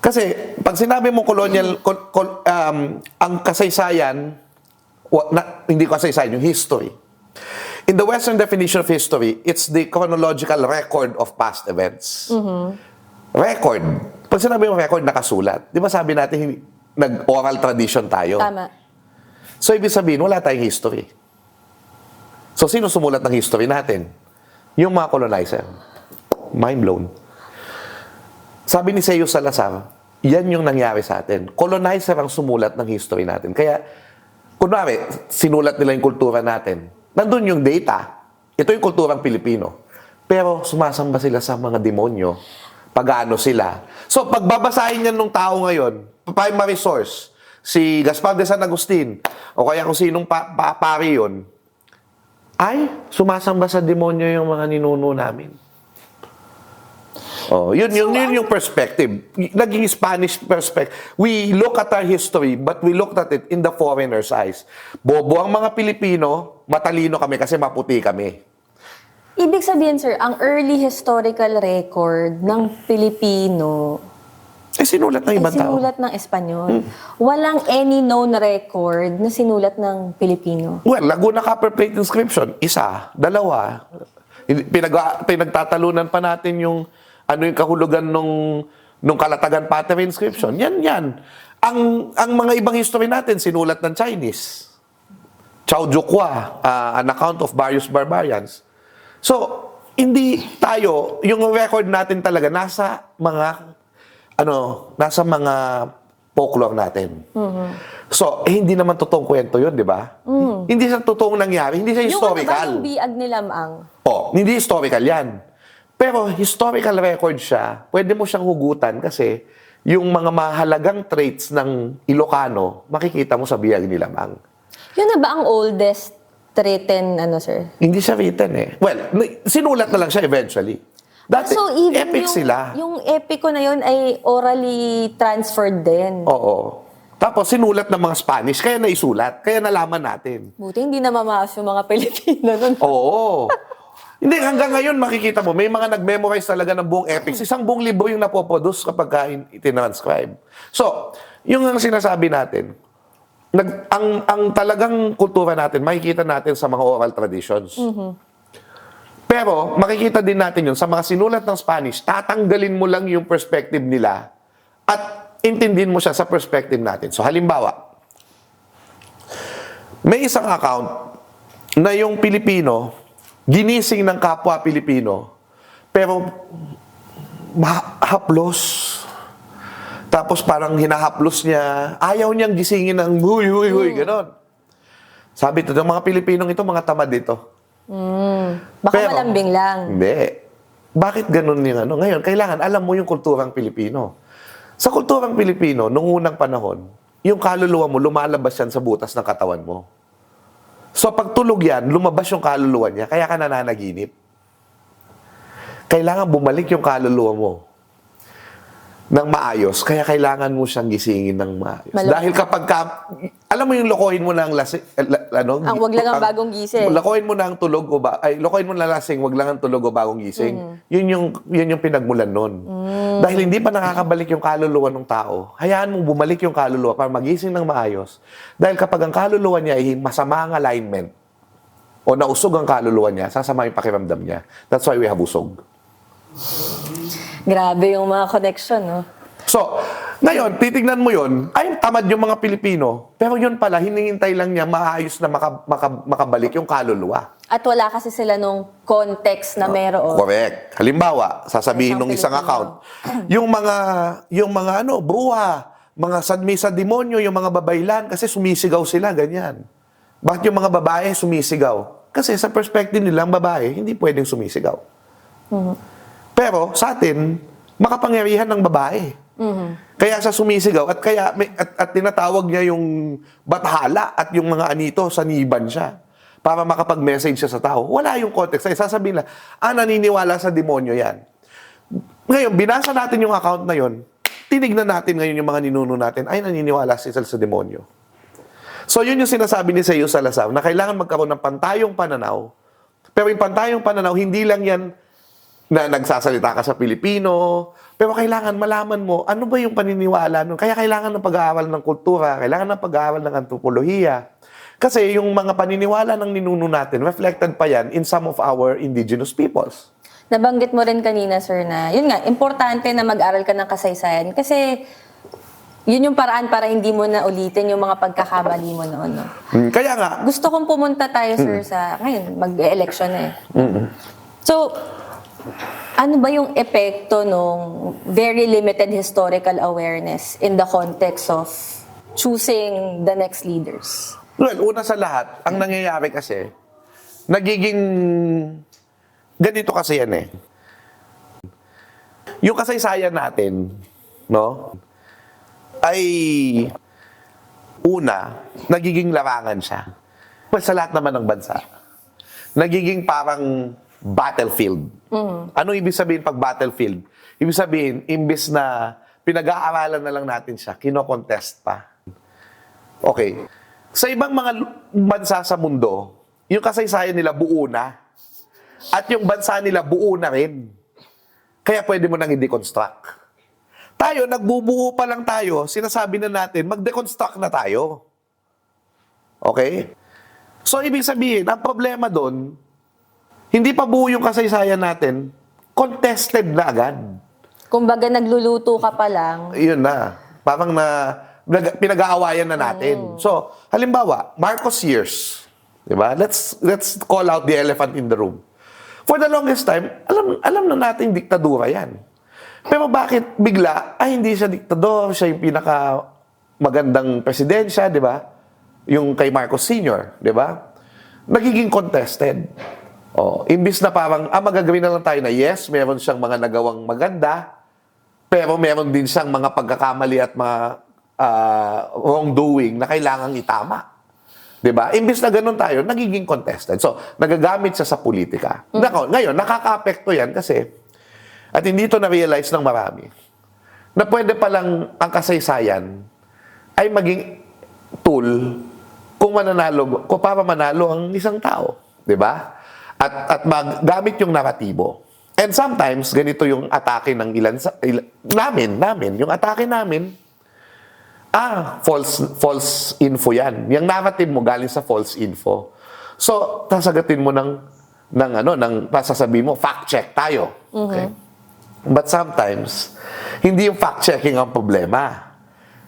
A: Kasi pag sinabi mo colonial, ang kasaysayan, hindi kasaysayan, yung history. In the Western definition of history, it's the chronological record of past events. Record. Pag sinabi mo record, nakasulat. Di ba sabi natin, nag-oral tradition tayo?
B: Tama.
A: So, ibig sabihin, wala tayong history. So, sino sumulat ng history natin? Yung mga colonizer. Mind blown. Sabi ni Seo Salazar, yan yung nangyari sa atin. Colonizer ang sumulat ng history natin. Kaya, kunwari, sinulat nila yung kultura natin. Nandun yung data. Ito yung kulturang Pilipino. Pero sumasamba sila sa mga demonyo. Pag-ano sila. So, pagbabasahin yan ng tao ngayon, primary source, si Gaspar de San Agustin, o kaya kung sinong pari yun, ay, sumasamba sa demonyo yung mga ninuno namin. Oh, yun yung perspective. Naging Spanish perspective. We look at our history, but we looked at it in the foreigner's eyes. Bobo ang mga Pilipino, matalino kami kasi maputi kami.
B: Ibig sabihin, sir, ang early historical record ng Pilipino
A: Sinulat ng ibang tao.
B: sinulat ng Espanyol. Walang any known record na sinulat ng Pilipino.
A: Well, Laguna Copper Plate Inscription, isa, dalawa. Pinagtatalunan pa natin yung yung kahulugan nung Kalatagan Pottery Inscription. Yan. Ang mga ibang history natin, sinulat ng Chinese. Chao Jukwa, An Account of Various Barbarians. So, hindi tayo, yung record natin talaga, nasa mga folklore natin. So, hindi naman totoong kwento yun, di ba? Hindi siya totoong nangyari, hindi siya historical.
B: Yung biag ni Lamang.
A: Hindi historical yan. Pero historical record siya, pwede mo siyang hugutan kasi yung mga mahalagang traits ng Ilocano, makikita mo sa biyag ni Lamang.
B: Yun na ba ang oldest written, sir?
A: Hindi siya written eh. Well, sinulat na lang siya eventually. Dati,
B: So, even
A: epic sila.
B: yung epiko na yun ay orally transferred din.
A: Oo. Tapos sinulat ng mga Spanish, kaya naisulat, kaya nalaman natin.
B: Buti hindi na mamaas yung mga Pilipino nun.
A: Oo. Hindi, hanggang ngayon makikita mo, may mga nag-memorize talaga ng buong epics. Isang buong libro yung napoproduce kapag itinanscribe. So, yung ang sinasabi natin, ang talagang kultura natin, makikita natin sa mga oral traditions. Pero, makikita din natin yun, sa mga sinulat ng Spanish, tatanggalin mo lang yung perspective nila at intindihin mo siya sa perspective natin. So, halimbawa, may isang account na yung Pilipino, ginising ng kapwa Pilipino, pero haplos. Tapos parang hinahaplos niya, ayaw niyang gisingin ng huy, ganon. Sabi ito, mga Pilipinong ito, mga tamad ito.
B: Baka
A: Pero,
B: malambing lang.
A: Hindi. Bakit ganun yung Ngayon, kailangan alam mo yung kulturang Pilipino. Sa kulturang Pilipino, nung unang panahon, yung kaluluwa mo, lumalabas yan sa butas ng katawan mo. So, pag tulog yan, lumabas yung kaluluwa niya, kaya ka nananaginip. Kailangan bumalik yung kaluluwa mo ng maayos, kaya kailangan mo siyang gisingin ng maayos. Dahil kapag alam mo yung lokohin mo ng lasing,
B: Ang wag lang ang bagong gising.
A: Lokohin mo na ang tulog lokohin mo na lasing, wag lang ang tulog o bagong gising. Yun yung pinagmulan nun. Dahil hindi pa nakakabalik yung kaluluwa ng tao, hayaan mong bumalik yung kaluluwa para magising ng maayos. Dahil kapag ang kaluluwa niya ay masama ang alignment o nausog ang kaluluwa niya, sasama yung pakiramdam niya. That's why we have usog.
B: Grabe yung mga connection, no?
A: So, ngayon, titignan mo yun, ay tamad yung mga Pilipino, pero yun pala, hinihintay lang niya maayos na makabalik yung kaluluwa.
B: At wala kasi sila nung context na meron.
A: Correct. Halimbawa, sasabihin ng isang account, yung mga bruha, mga sadmi sa demonyo, yung mga babaylan, kasi sumisigaw sila, ganyan. Bakit yung mga babae sumisigaw? Kasi sa perspective nilang babae, hindi pwedeng sumisigaw. Pero sa atin, makapangyarihan ng babae. Kaya sa sumisigaw at tinatawag niya yung bathala at yung mga anito sa niban siya para makapag-message siya sa tao. Wala yung context. Ay sasabihin na, naniniwala sa demonyo yan. Ngayon, binasa natin yung account na yon. Tinignan natin ngayon yung mga ninuno natin, ay naniniwala sila sa demonyo. So yun yung sinasabi ni Seo Salazar na kailangan magkaroon ng pantayong pananaw. Pero yung pantayong pananaw, hindi lang yan na nagsasalita ka sa Pilipino, pero kailangan malaman mo ano ba yung paniniwala nun. Kaya kailangan ng pag-aaral ng kultura, kailangan ng pag-aaral ng antropolohiya. Kasi yung mga paniniwala ng ninuno natin, reflected pa yan in some of our indigenous peoples.
B: Nabanggit mo rin kanina, sir, na yun nga, importante na mag-aral ka ng kasaysayan kasi yun yung paraan para hindi mo na ulitin yung mga pagkakamali mo noon, no?
A: Kaya nga,
B: Gusto kong pumunta tayo, sir, sa, ngayon, mag-election na eh. So, ano ba yung epekto nung very limited historical awareness in the context of choosing the next leaders?
A: well, una sa lahat, ang nangyayari kasi, nagiging ganito kasi yan eh. Yung kasaysayan natin, no, ay una, nagiging larangan siya. Well, sa lahat naman ng bansa. Nagiging parang battlefield. Ano ibig sabihin pag battlefield? Ibig sabihin, imbis na pinag-aaralan na lang natin siya, kino-contest pa. Okay. Sa ibang mga bansa sa mundo, yung kasaysayan nila buo na. At yung bansa nila buo na rin. Kaya pwede mo nang i-deconstruct. Tayo, nagbubuo pa lang tayo, sinasabi na natin, mag-deconstruct na tayo. Okay? So, ibig sabihin, ang problema doon, hindi pa buo yung kasaysayan natin, contested na agad.
B: Kumbaga, nagluluto ka pa lang.
A: Yun na. Parang pinag-aawayan na natin. So, halimbawa, Marcos years. Diba? Let's call out the elephant in the room. For the longest time, alam na natin diktadura yan. Pero bakit bigla, hindi siya diktador, siya yung pinaka magandang presidensya, di ba? Yung kay Marcos Sr., di ba? Nagiging contested. Imbis na parang, magagawin na lang tayo na yes, meron siyang mga nagawang maganda, pero meron din siyang mga pagkakamali at mga wrongdoing na kailangang itama. Diba? Imbis na ganun tayo, nagiging contested. So, nagagamit siya sa politika. Ngayon, nakaka-apekto yan kasi, at hindi ito na-realize ng marami, na pwede palang ang kasaysayan ay maging tool kung para manalo ang isang tao. Diba? At magamit yung naratibo. And sometimes, ganito yung atake ng namin. Yung atake namin, false info yan. Yung narrative mo galing sa false info. So, sasagatin mo sasabihin mo, fact check tayo. Okay? But sometimes, hindi yung fact checking ang problema.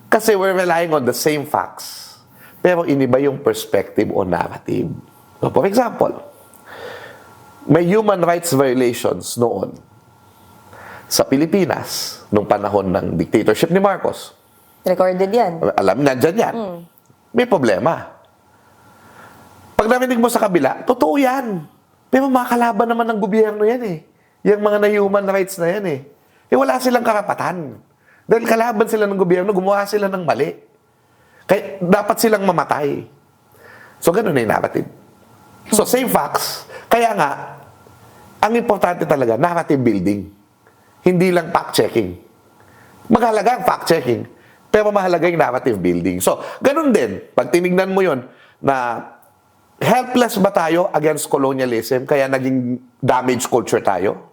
A: Kasi we're relying on the same facts. Pero iniba yung perspective o narrative. So, for example, may human rights violations noon sa Pilipinas nung panahon ng dictatorship ni Marcos.
B: Recorded yan.
A: Alam, nandyan yan. May problema. Pag narinig mo sa kabila, totoo yan. Pero makakalaban naman ng gobyerno yan eh. Yung mga na-human rights na yan eh. Wala silang karapatan. Dahil kalaban sila ng gobyerno, gumawa sila ng mali. Kaya dapat silang mamatay. So, ganun na yung narrative. So, same facts. Kaya nga, ang importante talaga, narrative building. Hindi lang fact-checking. Mahalaga ang fact-checking, pero mahalaga yung narrative building. So, ganun din. Pag tinignan mo yun, na helpless ba tayo against colonialism, kaya naging damage culture tayo?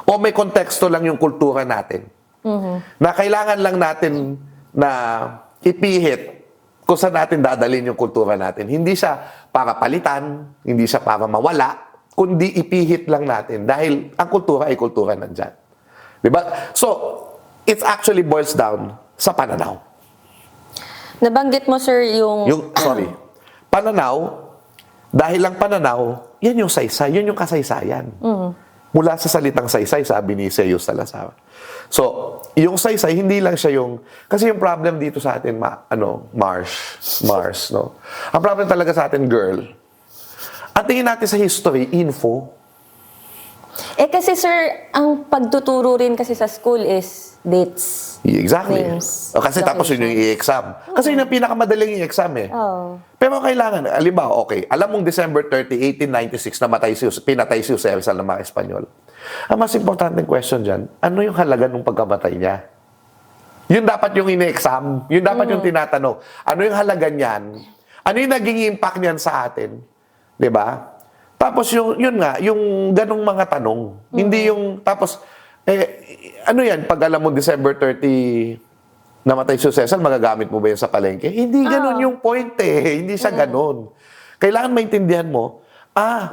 A: O may konteksto lang yung kultura natin? Na kailangan lang natin na ipihit kung saan natin dadalhin yung kultura natin. Hindi siya para palitan, hindi siya para mawala, kundi ipihit lang natin dahil ang kultura ay kultura nandyan. Diba? So, it actually boils down sa pananaw.
B: Nabanggit mo, sir,
A: pananaw, dahil lang pananaw, yan yung saysay, yun yung kasaysayan. Mula sa salitang saysay, sabi ni Seo Salazar. So, yung saysay, hindi lang siya yung, kasi yung problem dito sa atin, Mars, no? Ang problem talaga sa atin, girl, ang tingin natin sa history, info.
B: Kasi sir, ang pagtuturo rin kasi sa school is dates.
A: Exactly.
B: Names.
A: Kasi tapos yun yung i-exam. Kasi yun ang pinakamadaling i-exam eh. Pero kailangan, halimbawa, alam mong December 30, 1896, pinatay si Jose Rizal ng mga Espanyol. Ang mas importanteng question dyan, ano yung halaga ng pagkamatay niya? Yun dapat yung ini-exam. Yun dapat yung tinatanong. Ano yung halaga niyan? Ano yung naging impact niyan sa atin? Diba? Tapos yun nga, yung ganong mga tanong. Hindi yung, tapos, ano yan, pag alam mo December 30, namatay si Cesar, magagamit mo ba yun sa palengke? Hindi ganun yung point eh. Hindi siya ganun. Kailangan maintindihan mo,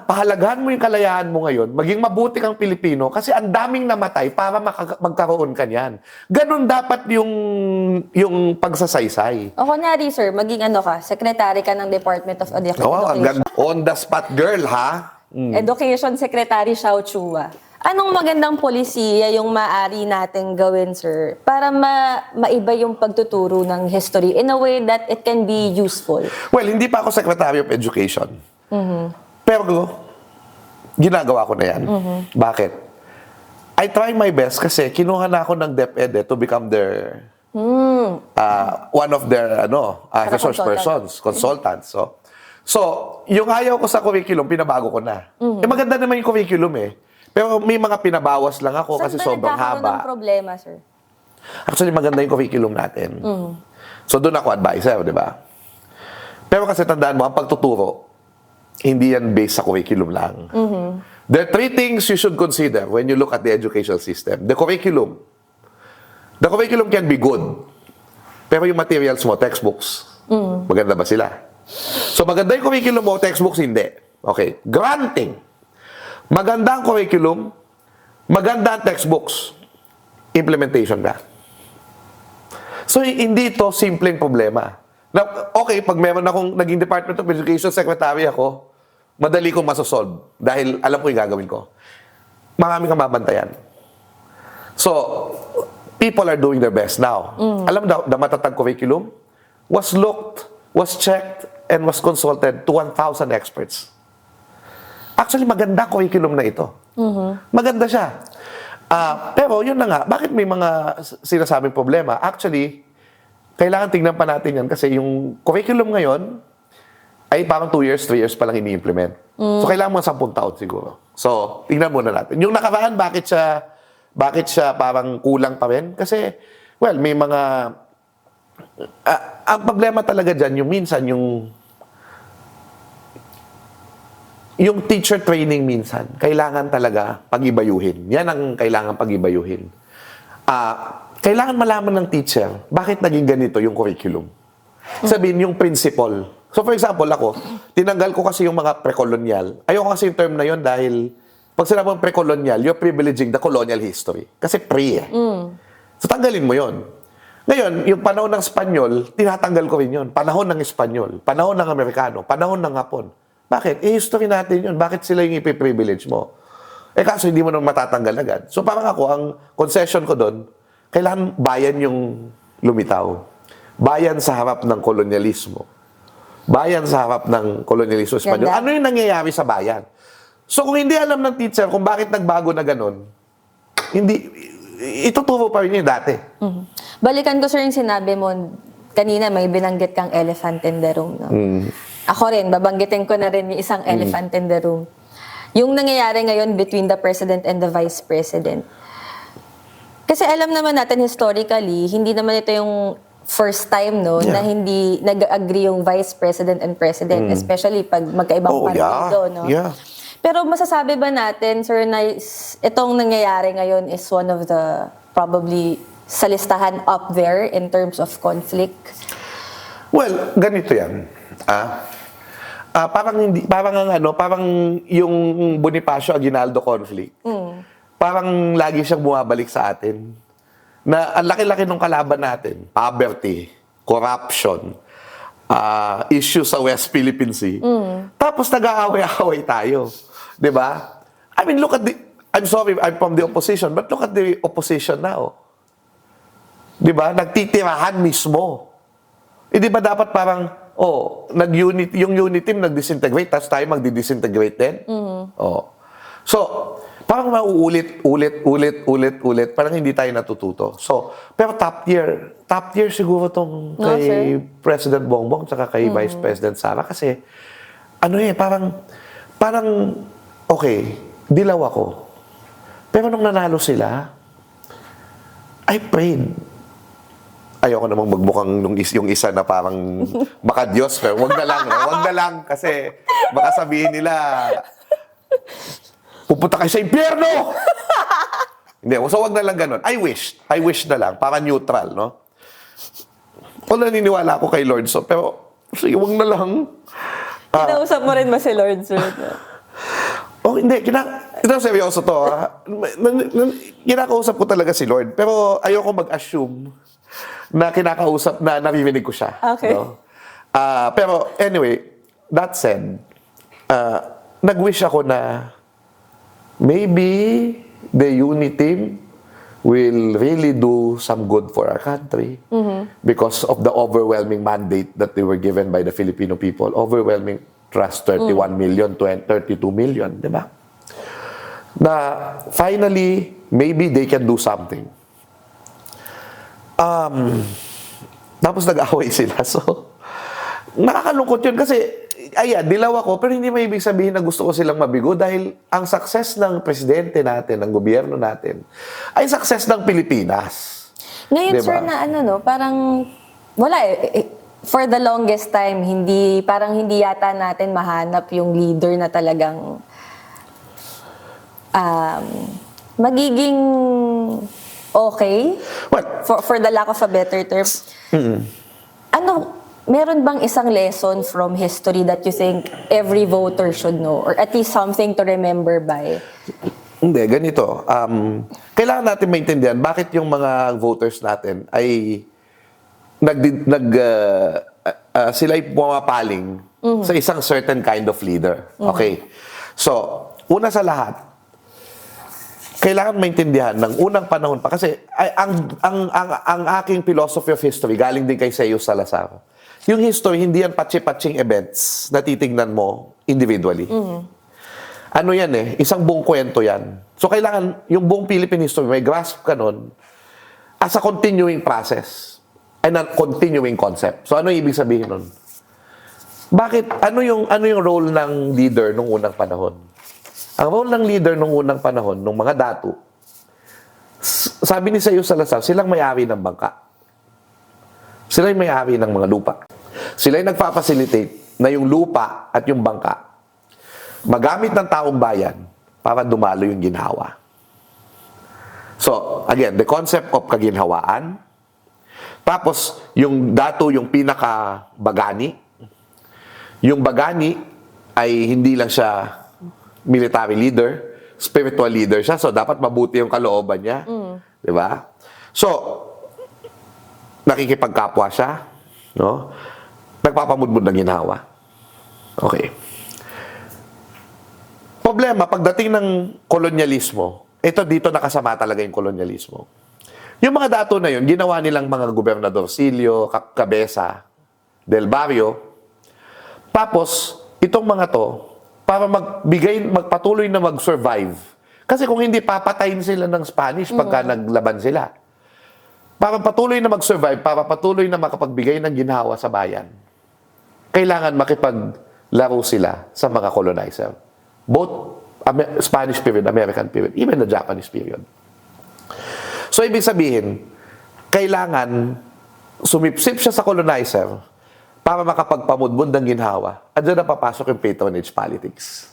A: pahalagahan mo yung kalayaan mo ngayon, maging mabuti kang Pilipino kasi ang daming namatay para magkaroon ka niyan. Ganun dapat yung pagsasaysay.
B: O kunyari, sir, maging secretary ka ng Department of Education.
A: Oh, ang ganda. On the spot girl, ha?
B: Education Secretary Xiao Chua. Anong magandang polisiya yung maaari nating gawin, sir, para maiba yung pagtuturo ng history in a way that it can be useful?
A: Well, hindi pa ako Secretary of Education. Pero, ginagawa ko na yan. Bakit? I try my best kasi kinuha na ako ng DepEd to become their one of their resource persons, consultants. So, yung ayaw ko sa curriculum, pinabago ko na. Maganda naman yung curriculum eh. Pero may mga pinabawas lang ako kasi sobrang
B: nagkakaroon
A: haba.
B: ng problema, sir?
A: Actually, maganda yung curriculum natin. So, doon ako advisor, di ba? Pero kasi tandaan mo, ang pagtuturo, hindi yan based sa curriculum lang. There are three things you should consider when you look at the educational system. The curriculum. The curriculum can be good. Pero yung materials mo, textbooks, maganda ba sila? So, maganda yung curriculum mo, textbooks, hindi. Okay. Granting. Maganda ang curriculum, maganda ang textbooks, implementation na. So, hindi ito simpleng problema. Now, okay, pag meron akong naging Department of Education Secretary ako, madali kong masosolve dahil alam ko yung gagawin ko. Marami kang babantayan. So, people are doing their best now. Alam mo, the matatag curriculum was looked, was checked, and was consulted to 1,000 experts. Actually, maganda curriculum na ito. Maganda siya. Pero yun na nga, bakit may mga sinasabing problema? Actually, kailangan tingnan pa natin yan kasi yung curriculum ngayon ay parang 2 years, 3 years pa lang ini-implement. So, kailangan mo 10 taon siguro. So, tingnan muna natin. Yung nakaraan, bakit siya parang kulang pa rin? Kasi, well, may mga... ang problema talaga dyan, yung minsan, yung teacher training minsan, kailangan talaga pag-ibayuhin. Yan ang kailangan pag-ibayuhin. Kailangan malaman ng teacher, bakit naging ganito yung curriculum? Sabihin, yung principle. So, for example, ako, tinanggal ko kasi yung mga pre-colonial. Ayoko kasi yung term na yun dahil pag sinabang pre-colonial, you're privileging the colonial history. Kasi pre eh. So, tanggalin mo yun. Ngayon, yung panahon ng Espanyol, tinatanggal ko rin yun. Panahon ng Espanyol, panahon ng Amerikano, panahon ng Hapon. Bakit? History natin yun. Bakit sila yung ipiprivilege mo? Kaso hindi mo nang matatanggal agad. So, parang ako, ang concession ko doon, kailangan bayan yung lumitaw. Bayan sa harap ng kolonyalismo. Bayan sa harap ng kolonyalismo Espanyol. Ano yung nangyayari sa bayan? So, kung hindi alam ng teacher kung bakit nagbago na ganun, ituturo pa rin yung dati.
B: Balikan ko, sir, yung sinabi mo, kanina may binanggit kang elephant in the room. No? Ako rin, babanggitin ko na rin yung isang elephant in the room. Yung nangyayari ngayon between the President and the Vice President. Kasi alam naman natin historically, hindi naman ito yung first time na hindi nag-agree yung Vice President and President, especially pag magkaibang partido. No?
A: Yeah.
B: Pero masasabi ba natin, sir, na itong nangyayari ngayon is one of the probably sa listahan up there in terms of conflict?
A: Well, ganito yan. Parang yung Bonifacio Aguinaldo conflict. Parang lagi siyang bumabalik sa atin. Na ang laki-laki ng kalaban natin, poverty, corruption, issues sa West Philippine Sea. Tapos nag-aaway-aaway tayo. 'Di ba? I mean, look at I'm sorry, I'm from the opposition, but look at the opposition now. 'Di ba? Nagtitirahan mismo. Di ba dapat parang, yung unit team nag-disintegrate, tapos tayo magdi-disintegrate din? So, parang mauulit, parang hindi tayo natututo. So, pero top tier siguro tong kay President Bongbong tsaka kay Vice President Sara kasi, parang, okay, dilaw ako. Pero nung nanalo sila, I prayed. Ayoko namang magmukhang yung isa na parang baka Diyos, pero wag na lang kasi baka sabihin nila, pupunta kayo sa impyerno! Hindi, so wag na lang ganun. I wish na lang, para neutral, no? O naniniwala ako kay Lord, so, pero, sige, wag na lang.
C: Kinausap mo rin ba si Lord, sir?
A: Oh, hindi. Ito seryoso to. Kinakausap ko talaga si Lord. Pero ayoko mag-assume na kinakausap na naririnig ko siya.
C: Okay.
A: No? Pero anyway, that said, nag-wish ako na maybe the unity team will really do some good for our country because of the overwhelming mandate that they were given by the Filipino people. Overwhelming trust, 31 million to 32 million, di ba? Na finally, maybe they can do something. Tapos nag-away sila. So, nakakalungkot yun kasi, ayan, dilaw ako, pero hindi may ibig sabihin na gusto ko silang mabigo dahil ang success ng presidente natin, ng gobyerno natin, ay success ng Pilipinas.
B: Ngayon,
A: Diba?
B: sir, na parang, wala for the longest time, parang hindi yata natin mahanap yung leader na talagang magiging okay,
A: Well,
B: for the lack of a better term. Meron bang isang lesson from history that you think every voter should know or at least something to remember by?
A: hindi, ganito. Kailangan natin maintindihan bakit yung mga voters natin ay sila'y pumapaling sa isang certain kind of leader. Okay. So, una sa lahat, kailangan maintindihan ng unang panahon pa kasi ang aking philosophy of history galing din kay Seo Salazar. Yung history hindi yan patsi-patsing events na titignan mo individually. Ano yan isang buong kwento yan. So kailangan yung buong Philippine history may grasp ka nun as a continuing process and a continuing concept. So ano yung ibig sabihin nun? Bakit ano yung role ng leader nung unang panahon? Ang role ng leader nung unang panahon, nung mga datu, sabi ni Seo Salazar, silang may-ari ng bangka. Sila yung may-ari ng mga lupa. Sila yung nagpa-facilitate na yung lupa at yung bangka magamit ng taong bayan para dumalo yung ginhawa. So, again, the concept of kaginhawaan. Tapos, yung datu, yung pinaka-bagani. Yung bagani ay hindi lang siya military leader, spiritual leader siya. So, dapat mabuti yung kalooban niya. Di ba? So, nakikipagkapwa siya. No? Nagpapamudmud ng ginhawa. Okay. Problema, pagdating ng kolonyalismo, ito dito nakasama talaga yung kolonyalismo. Yung mga dato na yun, ginawa nilang mga gobernador Silio, Cabeza, Del Barrio. Tapos, itong mga to, para magpatuloy na mag-survive. Kasi kung hindi, papatayin sila ng Spanish pagka naglaban sila. Para patuloy na mag-survive, para patuloy na makapagbigay ng ginhawa sa bayan, kailangan makipaglaro sila sa mga colonizer. Both Spanish period, American period, even the Japanese period. So, ibig sabihin, kailangan sumipsip siya sa colonizer para makapagpamudmud ng ginhawa. At doon na papasok yung patronage politics.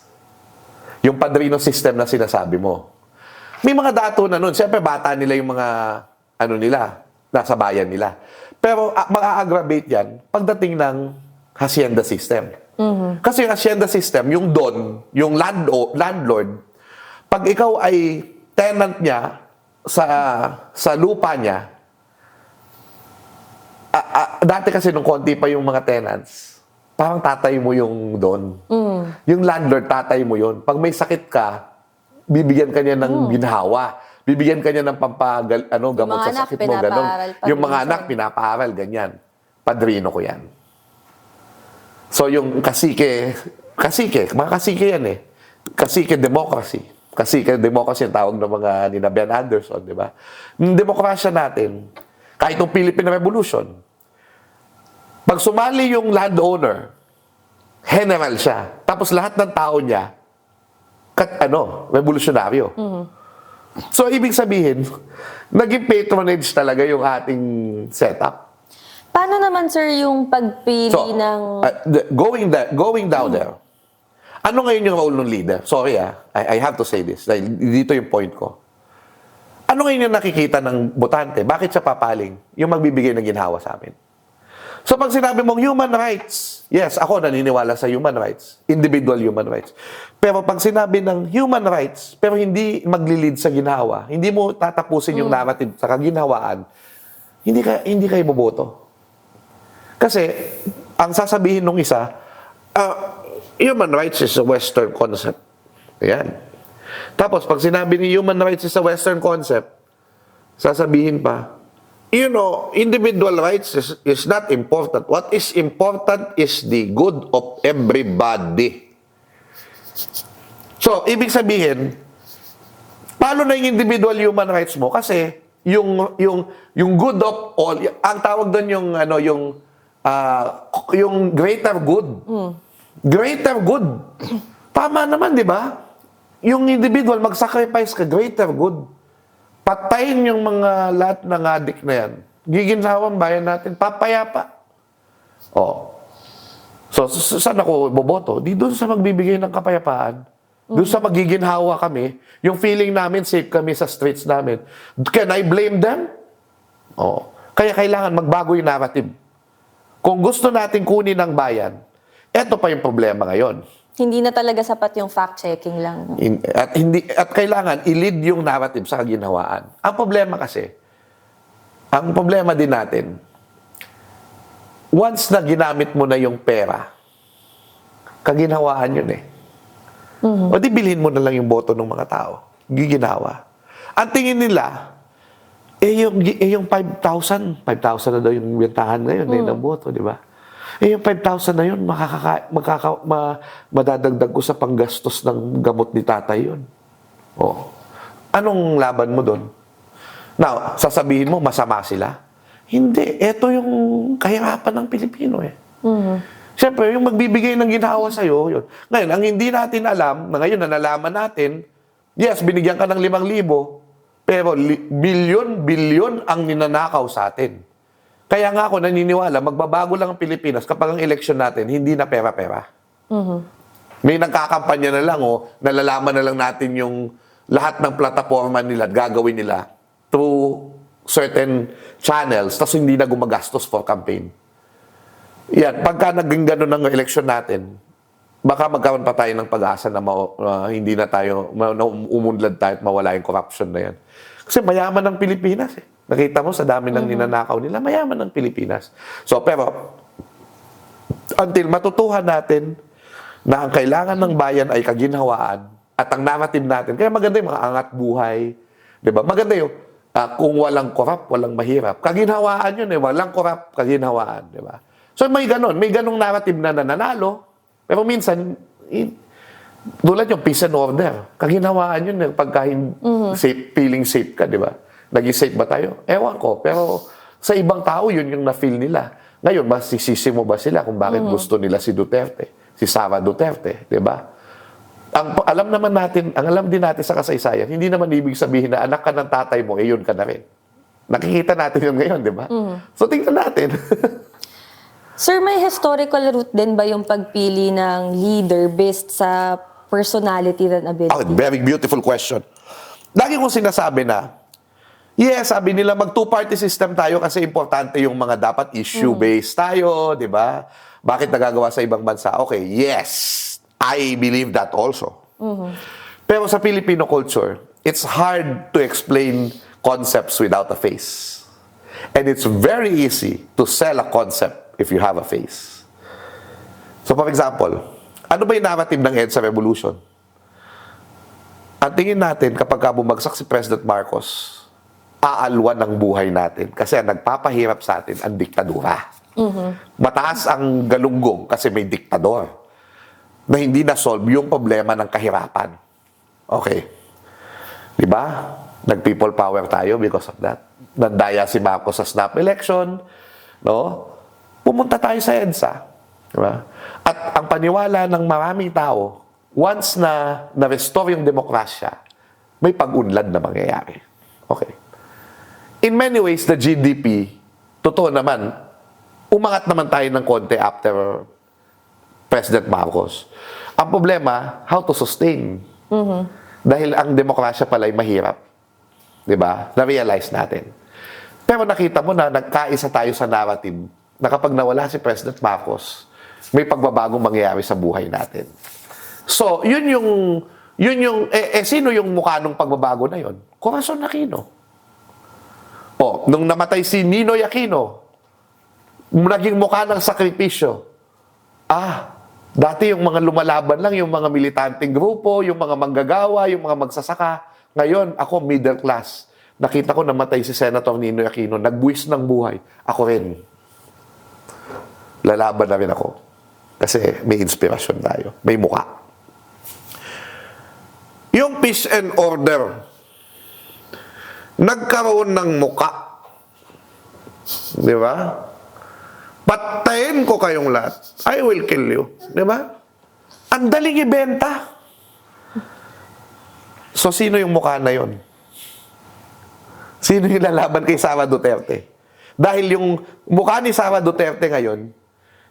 A: Yung padrino system na sinasabi mo. May mga dato na nun. Siyempre, bata nila yung mga, nasa bayan nila. Pero mag-aggravate yan pagdating ng hacienda system. Kasi yung hacienda system, yung don, yung landlord, pag ikaw ay tenant niya sa lupa niya, dati kasi nung konti pa yung mga tenants, parang tatay mo yung don. Yung landlord, tatay mo yun. Pag may sakit ka, bibigyan ka niya ng ginhawa. Bibigyan ka niya ng gamot sa sakit mo. Ganon. Yung mga anak, pinapaaral, ganyan. Padrino ko yan. So yung kasike, mga kasike yan Kasike democracy. Kasike democracy ang tawag ng mga nina Ben Anderson, di ba? Yung demokrasya natin, kahit yung Philippine Revolution, pag sumali yung landowner, general siya. Tapos lahat ng tao niya, revolusyonaryo. So, ibig sabihin, naging patronage talaga yung ating setup.
B: Paano naman, sir, yung pagpili
A: So,
B: ng...
A: going down there, Ano ngayon yung role ng leader? Sorry I have to say this. Dahil dito yung point ko. Ano ngayon yung nakikita ng botante? Bakit siya papaling? Yung magbibigay ng ginhawa sa amin. So pag sinabi mong human rights, yes, ako naniniwala sa human rights. Individual human rights. Pero pag sinabi ng human rights, pero hindi maglilid sa ginhawa, hindi mo tatapusin yung narrative sa kaginhawaan, hindi kayo boboto. Kasi, ang sasabihin nung isa, human rights is a Western concept. Ayan. Tapos, pag sinabi ni human rights is a Western concept, sasabihin pa, individual rights is not important. What is important is the good of everybody. So, ibig sabihin, paano na yung individual human rights mo? Kasi, yung good of all, ang tawag doon yung greater good. Greater good. Tama naman, di ba? Yung individual, mag-sacrifice ka, greater good. Patayin yung mga lahat ng adik na yan. Giginhawang bayan natin, papayapa. So, saan ako boboto? Di doon sa magbibigay ng kapayapaan. Doon sa magiginhawa kami, yung feeling namin, safe kami sa streets namin. Can I blame them? Kaya kailangan magbago yung narrative. Kung gusto natin kunin ng bayan, eto pa yung problema ngayon.
C: Hindi na talaga sapat yung fact-checking lang.
A: At kailangan i-lead yung narrative sa kaginhawaan. Ang problema din natin, once na ginamit mo na yung pera, kaginhawaan yun O di bilhin mo na lang yung boto ng mga tao. Giginawa. Ang tingin nila, yung 5,000 na daw yung bentahan ngayon ng boto, di ba? Yung 5,000 na yun, madadagdag ko sa panggastos ng gamot ni tatay yun. Anong laban mo doon? Now, sasabihin mo, masama sila? Hindi. Ito yung kahirapan ng Pilipino Siyempre, yung magbibigay ng ginhawa sa'yo, yun. Ngayon, ang hindi natin alam, na ngayon na nalaman natin, yes, binigyan ka ng 5,000, pero bilyon ang ninanakaw sa atin. Kaya nga ako naniniwala, magbabago lang ang Pilipinas kapag ang eleksyon natin, hindi na pera-pera. May nagkakampanya na lang, nalalaman na lang natin yung lahat ng plataforma nila at gagawin nila through certain channels, tapos hindi na gumagastos for campaign. Yan, pagka naging gano'n ang eleksyon natin, baka magkaroon pa tayo ng pag-asa na hindi na tayo, umunlad tayo at mawala yung corruption na yan. Kasi mayaman ng Pilipinas Nakita mo sa dami ng ninanakaw nila, mayaman ng Pilipinas. So, pero, until matutuhan natin na ang kailangan ng bayan ay kaginhawaan at ang narrative natin, kaya maganda yung mga angat buhay, di ba? Maganda yung kung walang korap, walang mahirap. Kaginhawaan yun walang korap, kaginhawaan, di ba? So may ganong narrative na nananalo, pero minsan, tulad yung peace and order, kaginhawaan yun pagka safe, feeling safe ka, di ba? Naging safe ba tayo? Ewan ko, pero sa ibang tao yun yung na-feel nila. Ngayon, masisisi mo ba sila kung bakit gusto nila si Duterte, si Sara Duterte, di ba? Ang alam din natin sa kasaysayan, hindi naman ibig sabihin na anak ka ng tatay mo, yun ka na rin. Nakikita natin yun ngayon, di ba? So, tingnan natin.
C: Sir, may historical route din ba yung pagpili ng leader based sa personality and ability?
A: Very beautiful question. Lagi kong sinasabi na, yes, sabi nila mag-two-party system tayo kasi importante yung mga dapat issue-based tayo, di ba? Bakit nagagawa sa ibang bansa? Okay, yes, I believe that also. Pero sa Filipino culture, it's hard to explain concepts without a face. And it's very easy to sell a concept if you have a face. So for example, ano ba yung narrative ng EDSA Revolution? Ang tingin natin kapag bumagsak si President Marcos, aalwan ng buhay natin kasi ang nagpapahirap sa atin ang diktadura. Mataas ang galunggong kasi may diktador na hindi na-solve yung problema ng kahirapan. Okay. Di ba? Nag-people power tayo because of that. Nandaya si Marcos sa snap election. No? Pumunta tayo sa EDSA. Diba? At ang paniwala ng maraming tao, once na na-restore yung demokrasya, may pag-unlad na mangyayari. Okay. In many ways, the GDP, totoo naman, umangat naman tayo ng konti after President Marcos. Ang problema, how to sustain. Dahil ang demokrasya pala ay mahirap. Di ba? Na-realize natin. Pero nakita mo na nagkaisa tayo sa narrative na kapag nawala si President Marcos, may pagbabagong mangyayari sa buhay natin. So, sino yung mukha ng pagbabago na yun? Corazon Aquino. O, nung namatay si Ninoy Aquino, naging mukha ng sakripisyo. Dati yung mga lumalaban lang, yung mga militanteng grupo, yung mga manggagawa, yung mga magsasaka. Ngayon, ako middle class. Nakita ko namatay si Senator Ninoy Aquino, nagbuwis ng buhay. Ako rin. Lalaban na rin ako. Kasi may inspirasyon tayo. May mukha. Yung peace and order, nagkaroon ng mukha. Di ba? Patayin ko kayong lahat. I will kill you. Di ba? Ang daling ibenta. So, sino yung mukha na yon? Sino yung lalaban kay Sara Duterte? Dahil yung mukha ni Sara Duterte ngayon,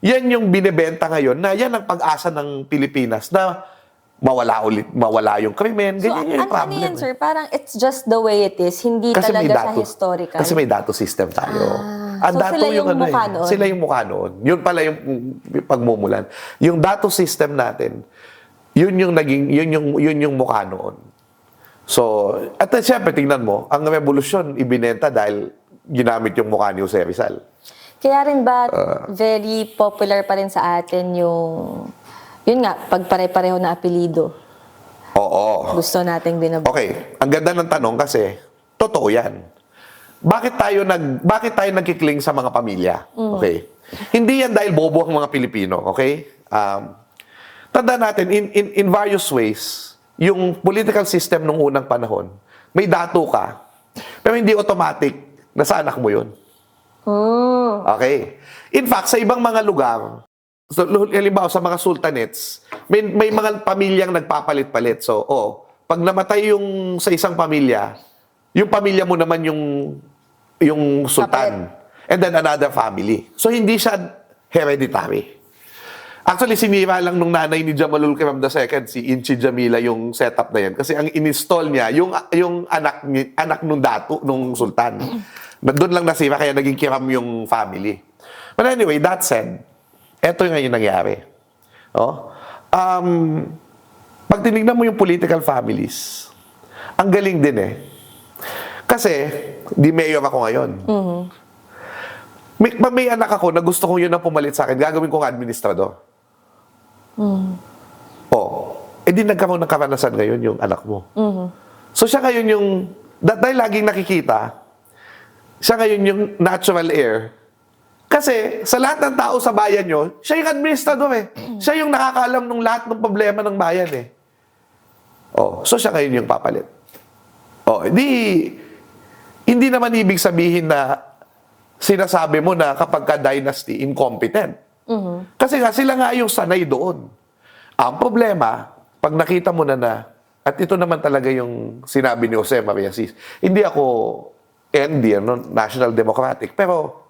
A: yan yung binibenta ngayon na yan ang pag-asa ng Pilipinas na mawala yung krimen.
C: So,
A: Ganyan yung
C: ano
A: problem.
C: yan, sir? Parang it's just the way it is. Hindi talaga sa historical.
A: Kasi may dato system tayo. Ang
C: so
A: dato
C: sila yung mukha noon?
A: Sila yung mukha noon. Yun pala yung pagmumulan. Yung dato system natin, yun yung mukha noon. So, at siyempre, tingnan mo, ang revolusyon ibinenta dahil ginamit yung mukha ni Jose Rizal.
C: Kaya rin ba very popular pa rin sa atin yun nga, pagpare-pareho na apelido?
A: Oo.
C: Gusto nating binabuo.
A: Okay, ang ganda ng tanong kasi, totoo yan. Bakit tayo nagkikling sa mga pamilya? Okay. Hindi yan dahil bobo ang mga Pilipino, okay? Tanda natin, in various ways, yung political system nung unang panahon, may dato ka, pero hindi automatic na sa anak mo yun. Okay. In fact, sa ibang mga lugar, so, halimbawa sa mga sultanates, may mga pamilyang nagpapalit-palit. So, pag namatay yung sa isang pamilya, yung pamilya mo naman yung sultan. And then another family. So, hindi siya hereditary. Actually, sinira lang nung nanay ni Jamalul Kiram II, si Inchi Jamila, yung setup na yan. Kasi ang in-install niya, yung anak nung dato, nung sultan. Doon lang nasira, kaya naging Kiram yung family. But anyway, that said, eto yung ngayon nangyari. Pag tinignan mo yung political families, ang galing din eh. Kasi, di mayor ako ngayon. May anak ako na gusto kong yun ang pumalit sa akin, gagawin kong administrador. Di nagkaroon ng karanasan ngayon yung anak mo. So siya ngayon yung, dahil laging nakikita, siya ngayon yung natural heir. Kasi sa lahat ng tao sa bayan nyo, siya yung administrador eh. Siya yung nakakaalam ng lahat ng problema ng bayan eh. So siya ngayon yung papalit. Hindi naman ibig sabihin na sinasabi mo na kapag ka dynasty, incompetent. Kasi nga sila nga yung sanay doon. Ang problema, pag nakita mo na, at ito naman talaga yung sinabi ni Jose Maria Cis, hindi ako ND, National Democratic, pero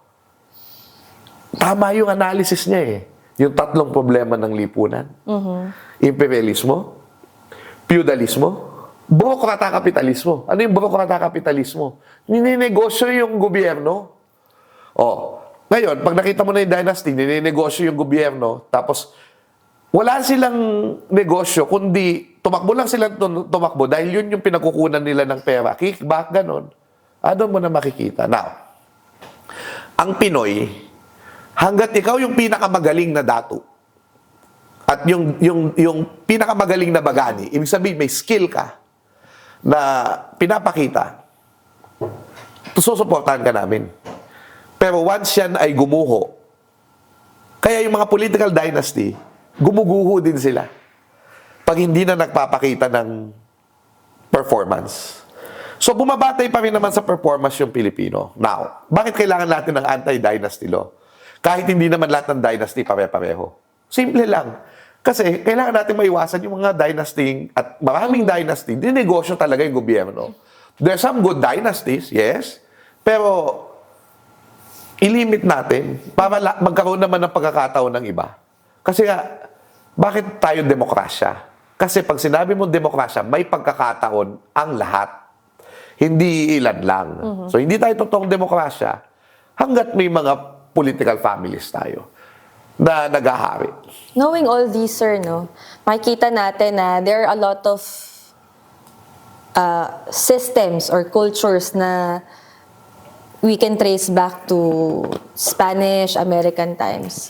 A: tama yung analysis niya eh. Yung tatlong problema ng lipunan. Imperialismo, feudalismo, burokrata-kapitalismo. Ano yung burokrata-kapitalismo? Nininegosyo yung gobyerno. Ngayon, pag nakita mo na yung dynasty, nininegosyo yung gobyerno, tapos wala silang negosyo, kundi tumakbo lang sila tumakbo dahil yun yung pinagkukunan nila ng pera. Kickback, ganon. Doon mo na makikita. Now, ang Pinoy, hanggat ikaw yung pinakamagaling na dato, at yung pinakamagaling na bagani, ibig sabihin may skill ka na pinapakita, susuportahan ka namin. Pero once yan ay gumuho, kaya yung mga political dynasty, gumuguho din sila. Pag hindi na nagpapakita ng performance. So bumabatay pa rin naman sa performance yung Pilipino. Now, bakit kailangan natin ng anti-dynasty law? Kahit hindi naman lahat ng dynasty pare-pareho. Simple lang. Kasi kailangan natin maiwasan yung mga dynasty at maraming dynasty, dinegosyo talaga yung gobyerno. There's some good dynasties, yes, pero ilimit natin para magkaroon naman ng pagkakataon ng iba. Kasi nga, bakit tayo demokrasya? Kasi pag sinabi mo demokrasya, may pagkakataon ang lahat. Hindi ilan lang. So, hindi tayo totoong demokrasya hanggat may mga political families tayo na naghahari.
C: Knowing all these, sir, no, makikita natin na there are a lot of systems or cultures na we can trace back to Spanish, American times.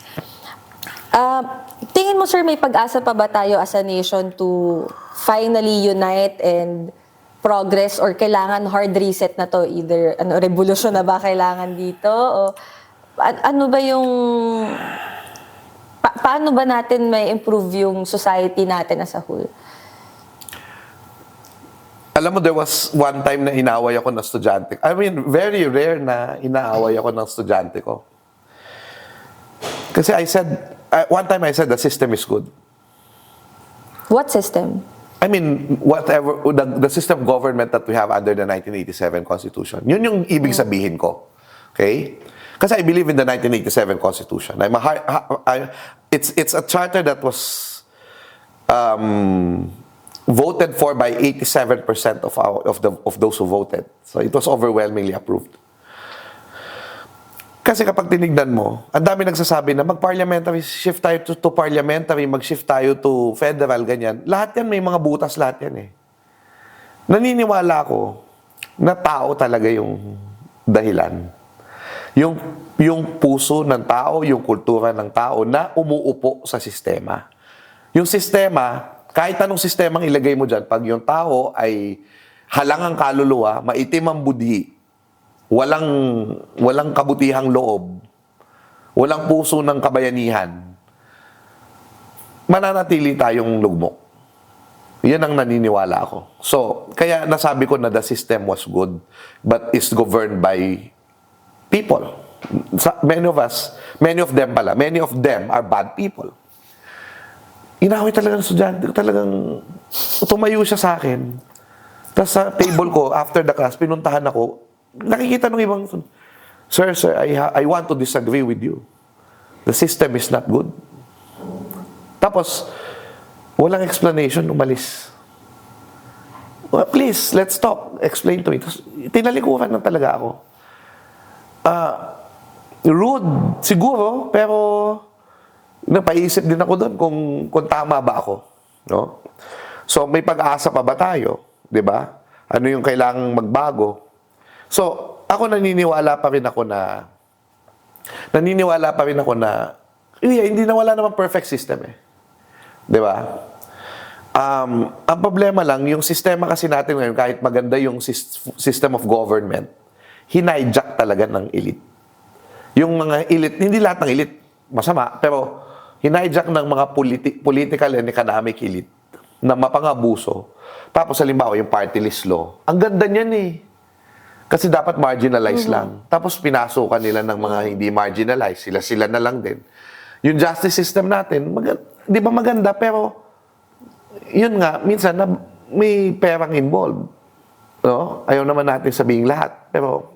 C: Tingin mo, sir, may pag-asa pa ba tayo as a nation to finally unite and progress, or kailangan hard reset na to? Either revolution na ba kailangan dito? O ano ba yung... paano ba natin may improve yung society natin as a whole?
A: Alam mo, there was one time na inaaway ako ng estudyante. I mean, very rare na inaaway ako ng estudyante ko. Kasi one time I said the system is good.
C: What system?
A: I mean, whatever, the system of government that we have under the 1987 Constitution. Yun yung ibig sabihin ko. Okay? Kasi I believe in the 1987 Constitution. It's a charter that was voted for by 87% of those who voted. So it was overwhelmingly approved. Kasi kapag tinignan mo, ang dami nagsasabi na mag-parliamentary, shift tayo to parliamentary, mag-shift tayo to federal, ganyan. Lahat yan, may mga butas lahat yan eh. Naniniwala ako na tao talaga yung dahilan. Yung puso ng tao, yung kultura ng tao na umuupo sa sistema. Yung sistema, kahit anong sistemang ilagay mo dyan, pag yung tao ay halangang kaluluwa, maitim ang budhi, walang kabutihang loob, walang puso ng kabayanihan, mananatili tayong lugmok. Yan ang naniniwala ako. So, kaya nasabi ko na the system was good, but is governed by people. Many of them are bad people. Inaway talaga ng estudyante ko, talagang tumayo siya sa akin. Tapos sa table ko, after the class, pinuntahan ako, nakikita ng ibang, Sir, I want to disagree with you. The system is not good. Tapos, walang explanation, umalis. Well, please, let's talk. Explain to me. Tapos, tinalikuran na talaga ako. Rude, siguro, pero napaisip din ako doon kung tama ba ako. No? So, may pag-asa pa ba tayo? 'Di ba? Ano yung kailangang magbago? So, ako naniniwala pa rin ako na hindi na wala namang perfect system eh. 'Di ba? Ang problema lang, yung sistema kasi natin ngayon, kahit maganda yung system of government, hinijack talaga ng elite. Yung mga elite, hindi lahat ng elite masama, pero hinijack ng mga political and economic elite na mapangabuso. Tapos halimbawa yung party list law. Ang ganda niyan eh. Kasi dapat marginalized lang. Tapos pinasukan nila ng mga hindi marginalized. Sila na lang din. Yung justice system natin, di ba maganda, pero yun nga, minsan na may perang involved. No? Ayaw naman natin sabihin lahat. Pero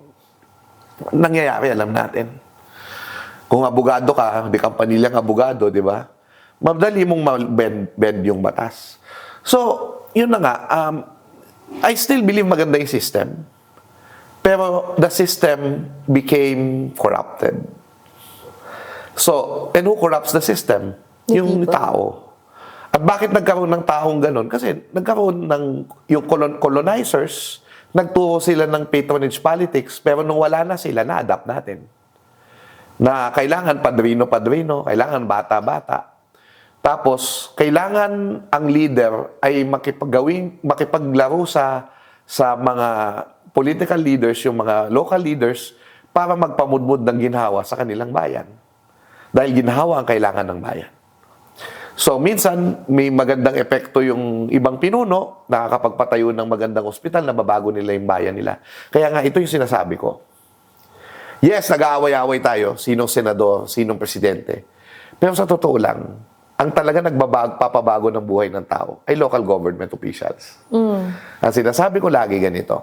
A: nangyayari, alam natin. Kung abogado ka, di kang panilyang abogado, di ba? Madali mong ma-bend yung batas. So, yun na nga, I still believe maganda yung system. Pero the system became corrupted. So, and who corrupts the system? Yung tao. At bakit nagkaroon ng taong ganun? Kasi nagkaroon ng yung colonizers, nagturo sila ng patronage politics, pero nung wala na sila, na-adapt natin. Na kailangan padrino-padrino, kailangan bata-bata. Tapos, kailangan ang leader ay makipaglaro sa mga political leaders, yung mga local leaders, para magpamudmud ng ginhawa sa kanilang bayan. Dahil ginhawa ang kailangan ng bayan. So, minsan, may magandang epekto yung ibang pinuno, nakakapagpatayo ng magandang ospital, na babago nila yung bayan nila. Kaya nga, ito yung sinasabi ko. Yes, nag-aaway-aaway tayo, sinong senador, sinong presidente. Pero sa totoo lang, ang talaga papabago ng buhay ng tao ay local government officials. Ang sinasabi ko lagi ganito,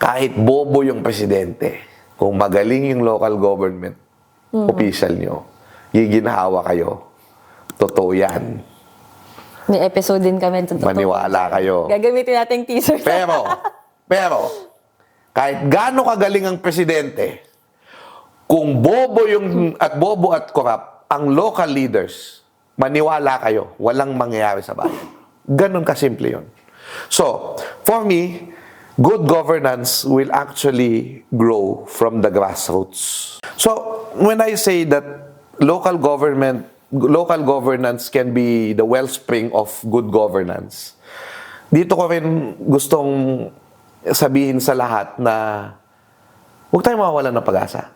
A: kahit bobo yung presidente, kung magaling yung local government official nyo, giginhawa kayo, Totoo yan.
C: May episode din kami.
A: Maniwala kayo.
C: Gagamitin natin teaser.
A: Pero, kahit gaano kagaling ang presidente, kung bobo at korap ang local leaders, maniwala kayo, walang mangyayari sa bayan. Ganon kasimple yun. So, for me, good governance will actually grow from the grassroots. So, when I say that local governance can be the wellspring of good governance, dito ko rin gustong sabihin sa lahat na huwag tayong mawawalan ng pag-asa.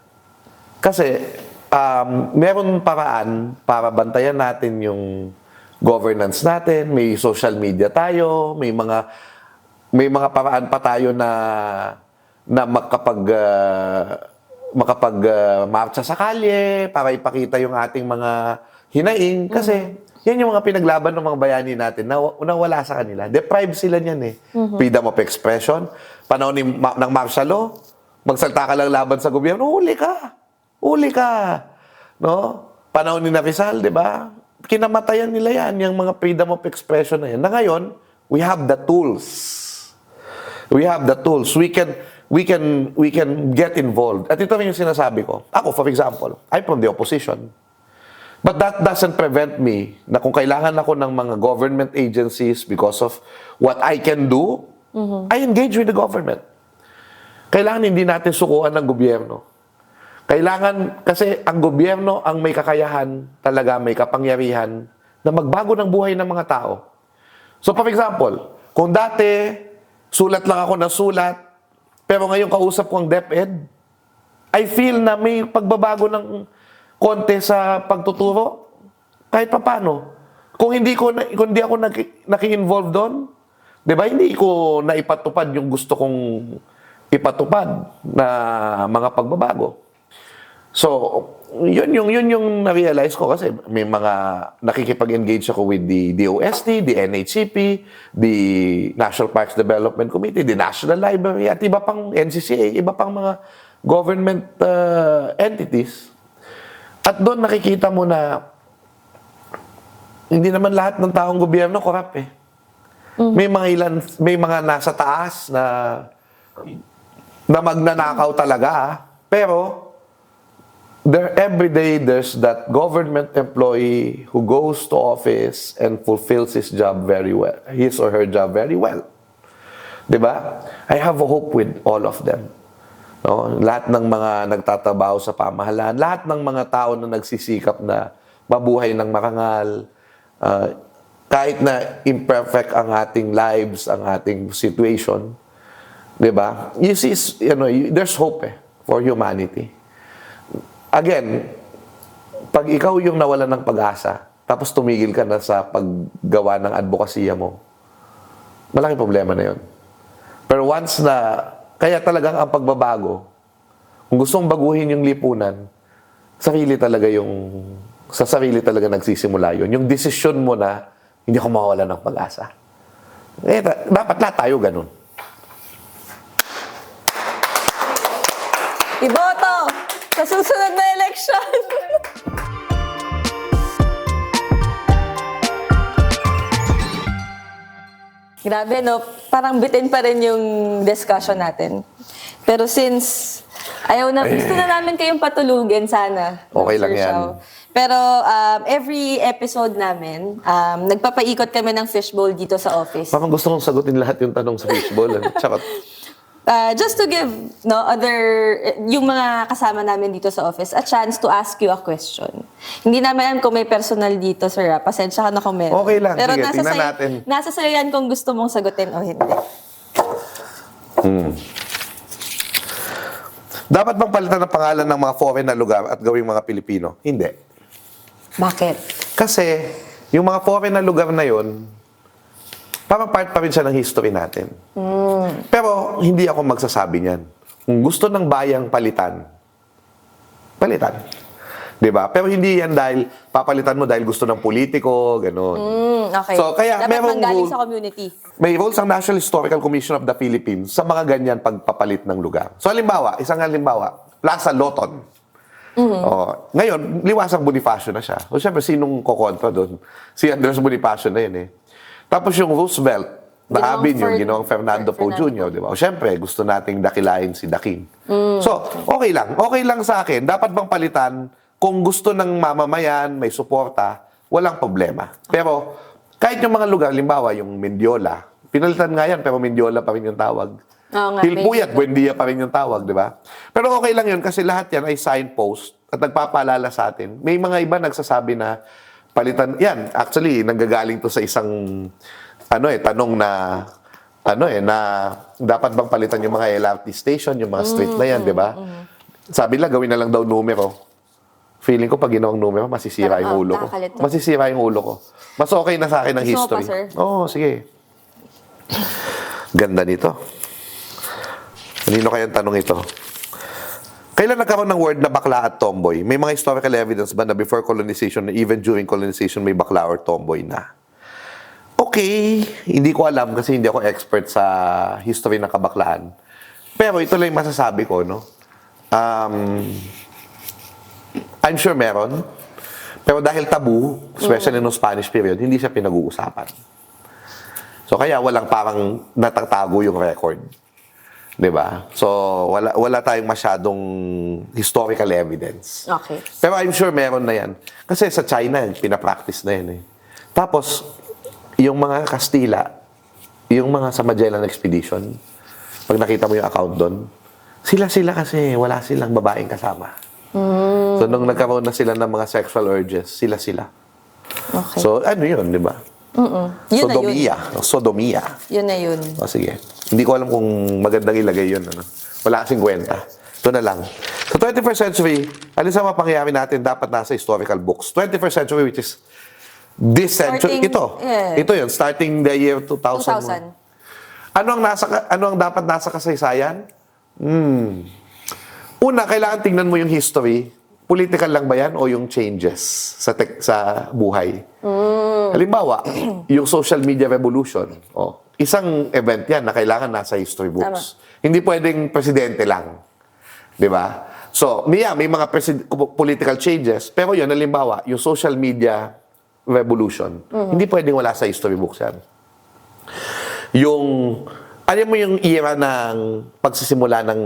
A: Kasi meron paraan para bantayan natin yung governance natin, may social media tayo, may mga paraan pa tayo na marcha sa kalye para ipakita yung ating mga hinaing kasi yan yung mga pinaglaban ng mga bayani natin na wala sa kanila. Deprived sila niyan eh. Freedom of expression, panahon ng martial law, magsalta ka lang laban sa gobyerno, huli ka. No? Panahon ni Rizal, di ba? Kinamatayan nila yan, yung mga freedom of expression na yan. Na ngayon, we have the tools. We can get involved. At ito rin yung sinasabi ko. Ako, for example, I'm from the opposition. But that doesn't prevent me na kung kailangan ako ng mga government agencies because of what I can do, I engage with the government. Kailangan hindi natin sukuan ng gobyerno. Kailangan, kasi ang gobyerno ang may kakayahan, talaga may kapangyarihan na magbago ng buhay ng mga tao. So, for example, kung dati, sulat lang ako ng sulat, pero ngayon kausap ko ang DepEd, I feel na may pagbabago ng konti sa pagtuturo, kahit papano. Kung hindi ako naki-involve doon, di ba, hindi ko naipatupad yung gusto kong ipatupad na mga pagbabago. So, yun yung na-realize ko kasi may mga nakikipag-engage ako with the DOST, the NHCP, the National Parks Development Committee, the National Library, at iba pang NCCA, iba pang mga government entities. At doon nakikita mo na hindi naman lahat ng taong gobyerno korap eh. May mga nasa taas na magnanakaw talaga, pero every day there's that government employee who goes to office and fulfills his job very well, his or her job very well. 'Di ba? I have a hope with all of them. No? Lahat ng mga nagtatrabaho sa pamahalaan, lahat ng mga tao na nagsisikap na mabuhay ng marangal, kahit na imperfect ang ating lives, ang ating situation, 'di ba? You see, there's hope for humanity. Again, pag ikaw yung nawalan ng pag-asa, tapos tumigil ka na sa paggawa ng advokasya mo, malaking problema na yun. Pero once na, kaya talagang ang pagbabago, kung gusto mong baguhin yung lipunan, sa sarili talaga nagsisimula yun. Yung desisyon mo na, hindi ako mawawalan ng pag-asa. Dapat lahat tayo ganun.
C: Iboto! Sa susunod na election! Grabe, no? Parang bitin pa rin yung discussion natin. Pero since gusto na namin kayong patulugin sana.
A: Okay lang
C: Sir
A: yan.
C: Xiao. Pero every episode namin, nagpapaikot kami ng fishbowl dito sa office.
A: Parang gusto kong sagutin lahat yung tanong sa fishbowl. Charot.
C: Just to give yung mga kasama namin dito sa office a chance to ask you a question. Hindi namin alam kung may personal dito, sir. Pasensya ka na kung meron.
A: Okay lang.
C: Pero
A: sige, tingnan natin.
C: Nasa sa'yo yan kung gusto mong sagutin o hindi.
A: Dapat bang palitan ng pangalan ng mga foreign na lugar at gawing mga Pilipino? Hindi.
C: Bakit?
A: Kasi, yung mga foreign na lugar na yun, parang part pa rin siya ng history natin. Pero, hindi ako magsasabi niyan. Kung gusto ng bayang palitan. Diba? Pero hindi yan dahil papalitan mo dahil gusto ng politiko, gano'n.
C: Okay.
A: So, kaya
C: dapat
A: merong
C: manggaling
A: rule-
C: sa community.
A: May rules ang National Historical Commission of the Philippines sa mga ganyan pagpapalit ng lugar. So, isang halimbawa, Plaza Loton. Oh, ngayon, liwasang Bonifacio na siya. So, syempre, sinong kokontra doon? Si Andres Bonifacio na yun eh. Tapos yung Roosevelt, na
C: Ginawang
A: Avenue, ginawang Fernando Poe Jr., di ba? O syempre, gusto nating dakilain si Daking. So, okay lang. Okay lang sa akin. Dapat bang palitan? Kung gusto ng mamamayan, may suporta, walang problema. Pero, kahit yung mga lugar, limbawa, yung Mendiola, pinalitan nga yan, pero Mendiola pa rin yung tawag.
C: Oo nga,
A: Hilpuyat, Buendia pa rin yung tawag, di ba? Pero okay lang yun kasi lahat yan ay signpost at nagpapaalala sa atin. May mga iba nagsasabi na palitan, yan, actually, nanggagaling to sa isang, tanong na, na dapat bang palitan yung mga LRT station, yung mga street na yan, di ba? Sabi lang, gawin na lang daw numero. Feeling ko pag ginawang numero, masisira yung ulo ko.
C: nakakalito.
A: Masisira yung ulo ko. Mas okay na sa akin ang
C: Gusto mo pa,
A: history.
C: sir?
A: Oo, sige. Ganda nito. Kanino kayang tanong ito? Kailan nagkaroon ng word na bakla at tomboy? May mga historical evidence ba na before colonization, even during colonization, may bakla or tomboy na? Okay, hindi ko alam kasi hindi ako expert sa history ng kabaklaan. Pero ito lang yung masasabi ko, no? I'm sure meron. Pero dahil tabu, especially no Spanish period, hindi siya pinag-uusapan. So kaya walang parang natatago yung record. 'Di ba? So wala tayong masyadong historical evidence.
C: Okay.
A: Pero I'm sure meron na 'yan. Kasi sa China, pinapractice na 'yan eh. Tapos yung mga Kastila, yung mga sa Magellan Expedition, pag nakita mo yung account doon, sila kasi wala silang babaeng kasama. So nung nagkaroon na sila ng mga sexual urges, sila.
C: Okay.
A: So ano 'yun, 'di ba?
C: Yun na yun.
A: Sodomia.
C: Yun na yun.
A: O sige. Hindi ko alam kung magandang ilagay yun. Ano? Wala kasing kwenta. Ito na lang. Sa 21st century, alin sa mga pangyayari natin dapat nasa historical books. 21st century, which is this century. Ito yun. Starting the year 2000.
C: 2000.
A: Ano ang dapat nasa kasaysayan? Una, kailangan tingnan mo yung history. Political lang ba yan o yung changes sa buhay? Halimbawa, yung social media revolution. Isang event yan na kailangan nasa history books. Hindi pwedeng presidente lang. Di ba? So, may mga political changes. Pero yun, halimbawa, yung social media revolution, hindi pwedeng wala sa history books yan. Alam mo yung era ng pagsisimula ng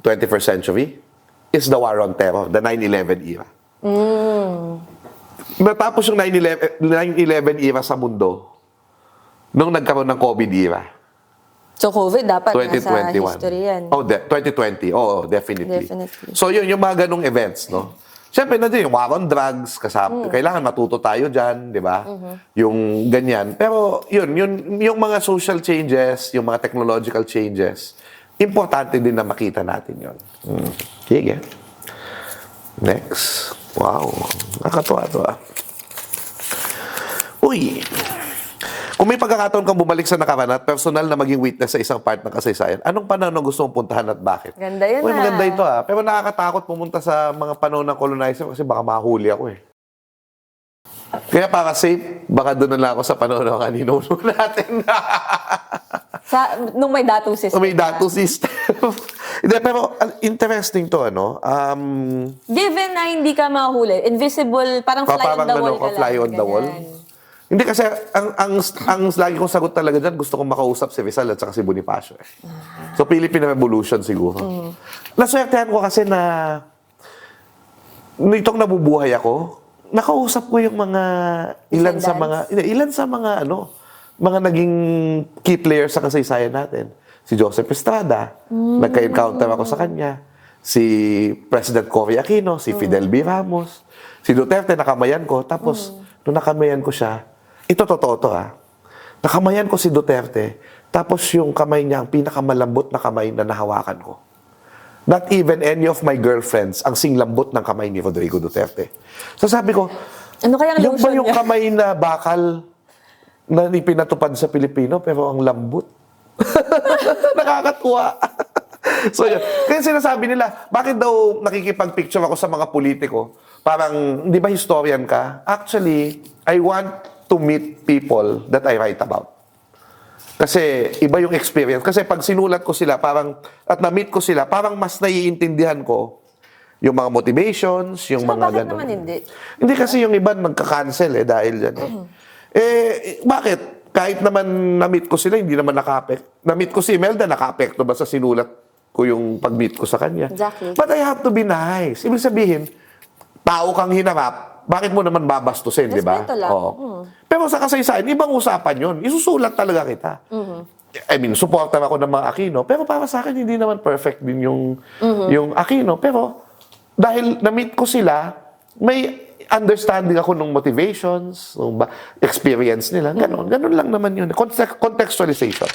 A: 21st century? Is the War on Terror, the 9/11 era. Natapos yung 9/11 era sa mundo nung nagkaroon ng COVID era.
C: So COVID dapat nasa
A: 2021.
C: history yan.
A: 2020. Oo, definitely.
C: Definitely.
A: So yun, yung mga ganong events, no? Siyempre, nandiyan yung war on drugs, kailangan matuto tayo dyan, di ba? Yung ganyan. Pero yun, yung mga social changes, yung mga technological changes, importante din na makita natin yun. Sige. Next. Wow. Nakakatuwa to ah. Uy. Kung may pagkakataon kang bumalik sa nakaraan at personal na maging witness sa isang part ng kasaysayan, anong panahon ang gusto mong puntahan at bakit?
C: Ganda yun.
A: Maganda ito ah. Pero nakakatakot pumunta sa mga panahon ng colonizer kasi baka mahuli ako eh. Kaya para safe, baka doon na lang ako sa panahon ng kaninuno natin.
C: Nung may datu system.
A: May datu system. Hindi, pero interesting to, ano?
C: Given na hindi ka mahuli, invisible, parang fly on the wall ka lang.
A: Fly on the wall. Hindi kasi, ang lagi kong sagot talaga dyan, gusto kong makausap si Rizal at saka si Bonifacio. So, Philippine Revolution siguro. Naswertehan ko kasi na nitong nabubuhay ako, nakausap ko yung mga ilan sa mga mga naging key players sa kasaysayan natin. Si Joseph Estrada, nagka-encounter ako sa kanya. Si President Cory Aquino, si Fidel B. Ramos, si Duterte nakamayan ko. Tapos, nung nakamayan ko siya, ito totoo to ha. Nakamayan ko si Duterte, tapos yung kamay niya, ang pinakamalambot na kamay na nahawakan ko. Not even any of my girlfriends ang singlambot ng kamay ni Rodrigo Duterte. So sabi ko,
C: ano kayang
A: yung ba
C: lotion
A: yung
C: niya?
A: kamay na bakal na ipinatupad sa Pilipino pero ang lambot? Nakakatuwa. So yun. Kaya sinasabi nila, bakit daw nakikipag-picture ako sa mga politiko? Parang, di ba historian ka? Actually, I want to meet people that I write about. Kasi iba yung experience. Kasi pag sinulat ko sila, parang, at na-meet ko sila, parang mas naiintindihan ko yung mga motivations, yung
C: So,
A: mga
C: bakit
A: ganun.
C: naman hindi?
A: Hindi kasi yung iba nagka-cancel dahil dyan. Bakit? Kahit naman na-meet ko sila, hindi naman na-meet ko si Imelda, naka-apekto ba sa sinulat ko yung pag-meet ko sa kanya?
C: Exactly.
A: But I have to be nice. Ibig sabihin, tao kang hinarap, bakit mo naman babastusin, di ba?
C: Respeto lang.
A: Pero sa kasaysayan, ibang usapan yun. Isusulat talaga kita. I mean, supporter ako ng mga Aquino, pero para sa akin, hindi naman perfect din yung Aquino. Pero dahil na-meet ko sila, may understanding ako ng motivations, ng experience nila. Ganon lang naman yun. Contextualization.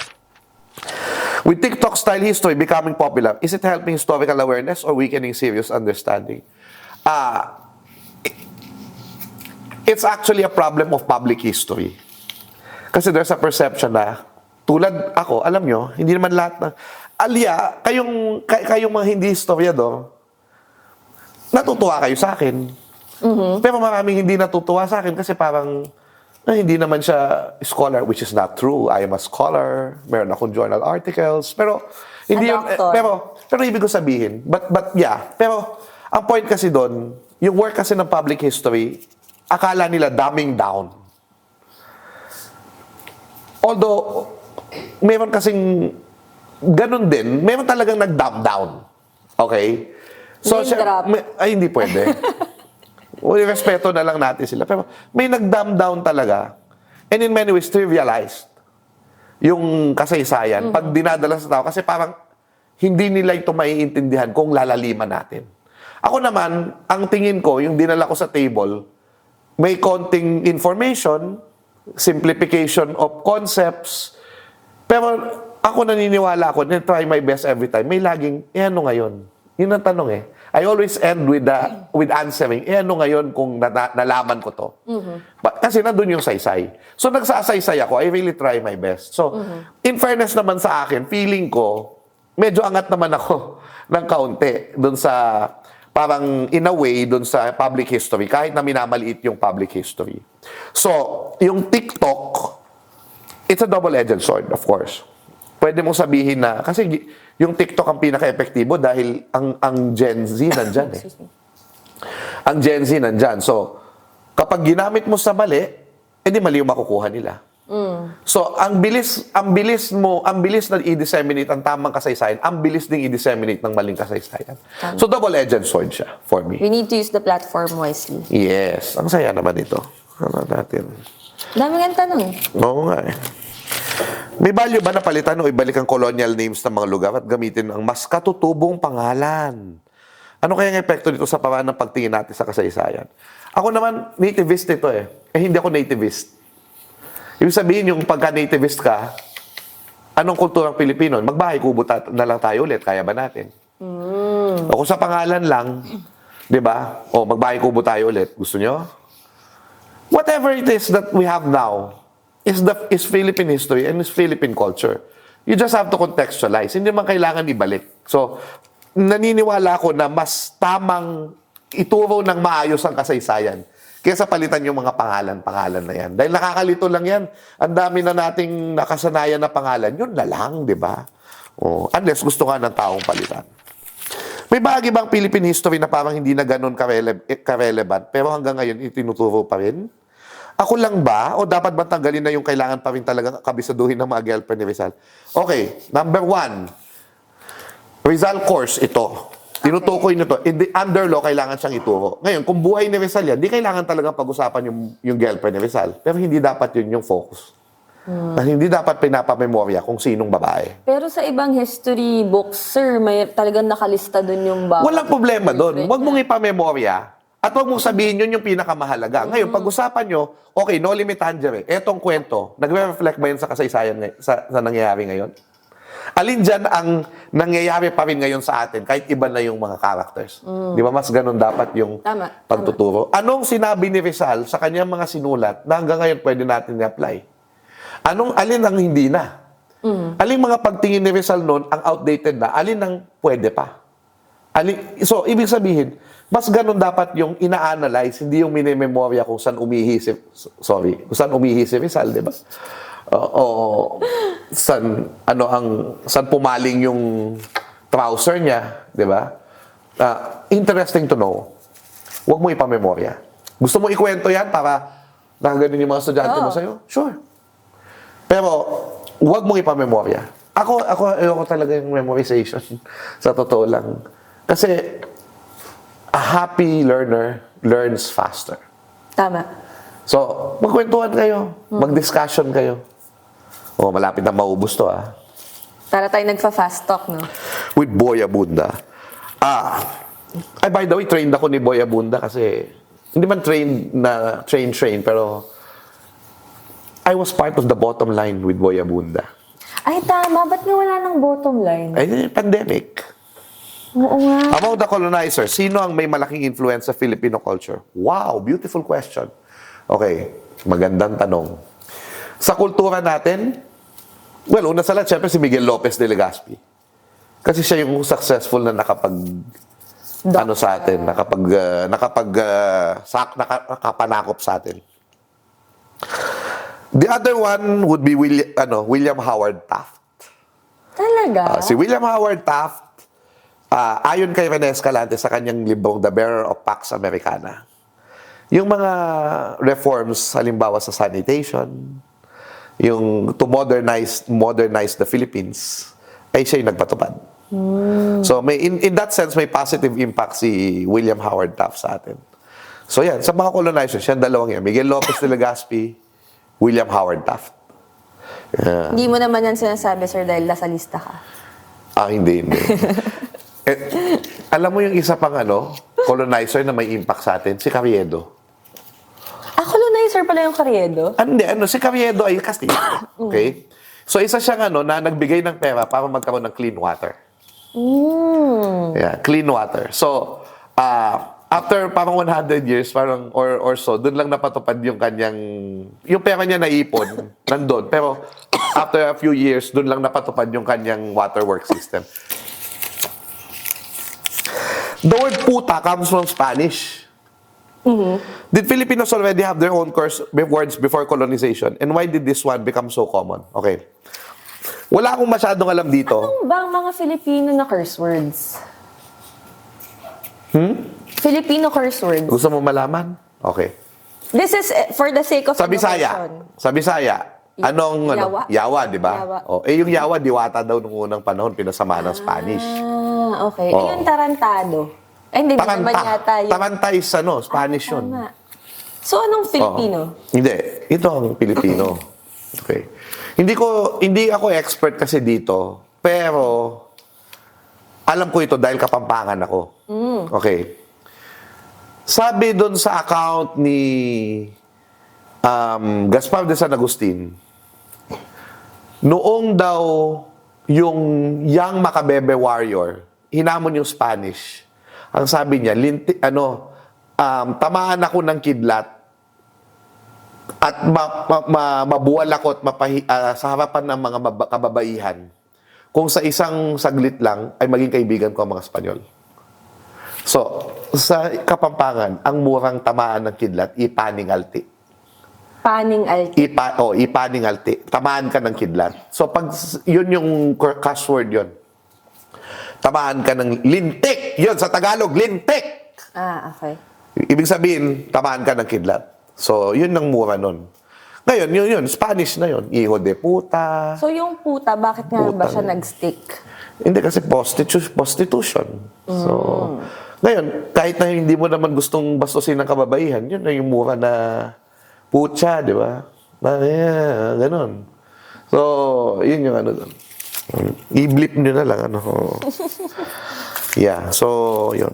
A: With TikTok style history becoming popular, is it helping historical awareness or weakening serious understanding? It's actually a problem of public history. Kasi there's a perception na, tulad ako, alam nyo, hindi naman lahat na, kayong mga hindi historiador, natutuwa kayo sa akin. Pero maraming hindi natutuwa sa akin kasi parang hindi naman siya scholar, which is not true. I am a scholar, meron akong journal articles, pero hindi yun,
C: doctor.
A: pero ibig ko sabihin, but yeah, pero ang point kasi doon, yung work kasi ng public history, akala nila dumbing down. Although, meron kasing ganun din, meron talagang nag-dumb down. Okay?
C: Name drop.
A: Ay, hindi pwede. Respeto na lang natin sila. Pero may nag-dumb down talaga. And in many ways, trivialized yung kasaysayan. Pag dinadala sa tao, kasi parang hindi nila ito maiintindihan kung lalaliman natin. Ako naman, ang tingin ko, yung dinala ko sa table, may konting information, simplification of concepts, pero ako naniniwala ako, try my best every time. May laging, ano ngayon? Yun ang tanong eh. I always end with answering, ano ngayon kung nalaman ko to? Kasi nandun yung saysay. So nagsasaysay ako, I really try my best. So, in fairness naman sa akin, feeling ko, medyo angat naman ako ng kaunti dun sa, parang in a way, dun sa public history, kahit na minamaliit yung public history. So, yung TikTok, it's a double-edged sword, of course. Pwede mong sabihin na, kasi yung TikTok ang pinaka-epektibo dahil ang Gen Z nandyan eh. Ang Gen Z nandyan. So, kapag ginamit mo sa mali, edi mali yung makukuha nila. So, ang bilis na i-disseminate ang tamang kasaysayan, ang bilis ding i-disseminate ng maling kasaysayan. So, double-edged sword siya for me.
C: We need to use the platform wisely.
A: Yes. Ang saya naman ito. Ano natin?
C: Dami nga tanong.
A: Oo nga eh. May value ba na palitan o ibalik ang colonial names ng mga lugar at gamitin ang mas katutubong pangalan? Ano kaya ang epekto dito sa paraan ng pagtingin natin sa kasaysayan? Ako naman, nativist ito eh. Hindi ako nativist. Ibig sabihin, yung pagka-nativist ka, anong kulturang Pilipino? Magbahay kubo na lang tayo ulit. Kaya ba natin? O kung sa pangalan lang, di ba? O magbahay kubo tayo ulit. Gusto nyo? Whatever it is that we have now, is Philippine history and is Philippine culture. You just have to contextualize. Hindi man kailangan ibalik. So, naniniwala ako na mas tamang ituro ng maayos ang kasaysayan kaysa palitan yung mga pangalan na yan. Dahil nakakalito lang yan. Ang dami na nating nakasanayan na pangalan. Yun na lang, di ba? Unless gusto nga ng taong palitan. May bahagi bang Philippine history na parang hindi na ganun ka-relevant pero hanggang ngayon itinuturo pa rin? Ako lang ba? O dapat ba tanggalin na yung kailangan pa rin talaga kabisaduhin ng mga girlfriend ni Rizal? Okay, number 1. Rizal course, ito. Tinutukoy nito. Under law, kailangan siyang ituro. Ngayon, kung buhay ni Rizal yan, di kailangan talaga pag-usapan yung girlfriend ni Rizal. Pero hindi dapat yun yung focus. Hindi dapat pinapamemorya kung sinong babae.
C: Pero sa ibang history books, sir, may talagang nakalista dun yung bawat.
A: Walang problema doon. Huwag mong ipamemorya. At huwag mong sabihin yun yung pinakamahalaga. Ngayon, pag-usapan nyo, okay, no limit tangerine. Etong kwento, nagre-reflect ba yun sa kasaysayan sa nangyayari ngayon? Alin dyan ang nangyayari pa rin ngayon sa atin, kahit iba na yung mga characters? Di ba mas ganun dapat yung pagtuturo? Anong sinabi ni Rizal sa kanyang mga sinulat na hanggang ngayon pwede natin i-apply? Alin ang hindi na? Alin mga pagtingin ni Rizal noon ang outdated na? Alin ang pwede pa? So, ibig sabihin, mas ganun dapat yung ina-analyze, hindi yung minimemorya kung saan umihi si Rizal, di ba? Saan pumaling yung trouser niya, di ba? interesting to know, huwag mo ipamemorya. Gusto mo ikwento yan para nakaganon yung mga estudyante mo sa'yo? Sure. Pero, huwag mong ipamemorya. Ayoko talaga yung memorization. Sa totoo lang. Kasi, a happy learner learns faster.
C: Tama.
A: So, magkwentuhan kayo. Mag-discussion kayo. Oh, malapit na maubos to,
C: Para tayo nagfa-fast talk, no?
A: With Boy Abunda. By the way, trained ako ni Boy Abunda kasi, hindi man train, pero I was part of the bottom line with Boy Abunda.
C: Ay, tama. Ba't nga wala ng bottom line?
A: Ay, pandemic.
C: Oo nga.
A: Among the colonizers, sino ang may malaking influence sa Filipino culture? Wow, beautiful question. Okay, magandang tanong. Sa kultura natin, well, una sa lahat, syempre si Miguel Lopez de Legazpi. Kasi siya yung successful na sa atin, nakapanakop sa atin. The other one would be William Howard Taft.
C: Talaga?
A: Si William Howard Taft, ayon kay Rene Escalante sa kanyang librong The Bearer of Pax Americana, yung mga reforms, halimbawa sa sanitation, yung to modernize the Philippines, ay siya yung nagpatupad. So, in that sense, may positive impact si William Howard Taft sa atin. So, yan. Sa mga colonizers, yan dalawang yan. Miguel Lopez de Legazpi, William Howard Taft.
C: Hindi mo naman yan sinasabi, sir, dahil nasa lista ka.
A: Hindi. Alam mo yung isa pang colonizer na may impact sa atin, si Carriedo.
C: Colonizer pala yung Carriedo?
A: Si Carriedo ay Castilla. Okay? So, isa siyang na nagbigay ng pera para magkaroon ng clean water. Yeah, clean water. So, after parang 100 years, parang or so, doon lang napatupad yung pera niya naipon, nandun. Pero, after a few years, doon lang napatupad yung kanyang waterworks system. The word puta comes from Spanish. Did Filipinos already have their own words before colonization? And why did this one become so common? Okay. Wala akong masyadong alam dito.
C: Ano ba ang mga Filipino na curse words? Filipino curse words.
A: Gusto mo malaman? Okay.
C: This is for the sake of
A: Sa Bisaya.
C: education.
A: Sa Bisaya. Anong
C: Yawa.
A: Yawa, di ba?
C: Yawa.
A: Yung Yawa, diwata daw nung unang panahon, pinasama ng Spanish.
C: Okay.
A: Oh.
C: Yung tarantado. Ay, hindi naman yata yun.
A: Taranta is Spanish yun.
C: Tama. So, anong Filipino?
A: Hindi. Ito ang Pilipino. Okay. Hindi ako expert kasi dito, pero alam ko ito dahil Kapampangan ako. Okay. Sabi doon sa account ni Gaspar de San Agustin, noong daw yung young Macabebe warrior, hinamon yung Spanish. Ang sabi niya, tamaan ako ng kidlat at mabuwal ako at sa harapan ng mga kababaihan. Kung sa isang saglit lang ay maging kaibigan ko ang mga Espanyol. So, sa Kapampangan, ang murang tamaan ng kidlat, ipaning alti.
C: Paning alti.
A: Ipaning alti. Tamaan ka ng kidlat. So, pag yun yung cuss word yun. Tamaan ka ng lintik. Yun, sa Tagalog, lintik.
C: Okay.
A: Ibig sabihin, tamaan ka ng kidlat. So, yun ang mura nun. Ngayon, yun, Spanish na yun. Hijo de puta.
C: So, yung puta, bakit nga ba siya nag-stick?
A: Hindi kasi prostitution. So, ngayon, kahit na hindi mo naman gustong bastusin ng kababaihan, yun na yung mura na putya, di ba? Ganon. So, yun yung doon. I-blip nyo na lang, Yeah, so, yun.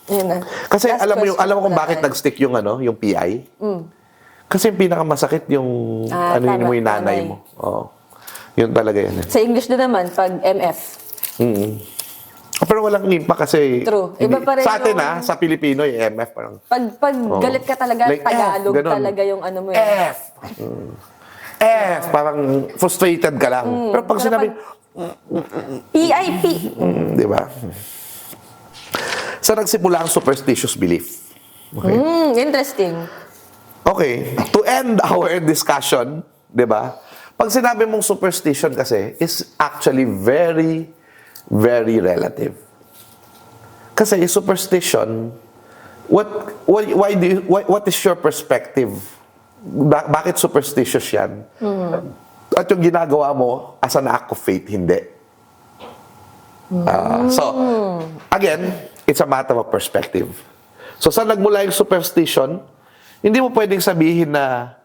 C: Yun na.
A: Kasi
C: Last
A: alam mo
C: question
A: kung
C: ko
A: bakit
C: lang.
A: nag-stick yung yung PI? Kasi yung pinakamasakit yung yun mo yung nanay mo. Oo. Yun talaga yan.
C: Sa English din naman, pag MF.
A: Pero walang impact kasi
C: True. Iba pa rin
A: sa atin
C: yung-
A: sa Pilipino yung MF parang
C: Pag galit ka talaga,
A: Like
C: Tagalog
A: F, ganun.
C: talaga yung ano mo
A: F. F. Parang frustrated ka lang. Pero pag
C: Pero
A: sinabi,
C: PIP.
A: di ba? Sa nagsimula ang superstitious belief. Okay.
C: Interesting.
A: Okay, to end our discussion, 'di ba? Pag sinabi mong superstition kasi is actually very very relative. Kasi superstition, what is your perspective? Bakit superstitious yan? At yung ginagawa mo as an act of faith, hindi. So, again, it's a matter of perspective. So, saan nagmula yung superstition? Hindi mo pwedeng sabihin na,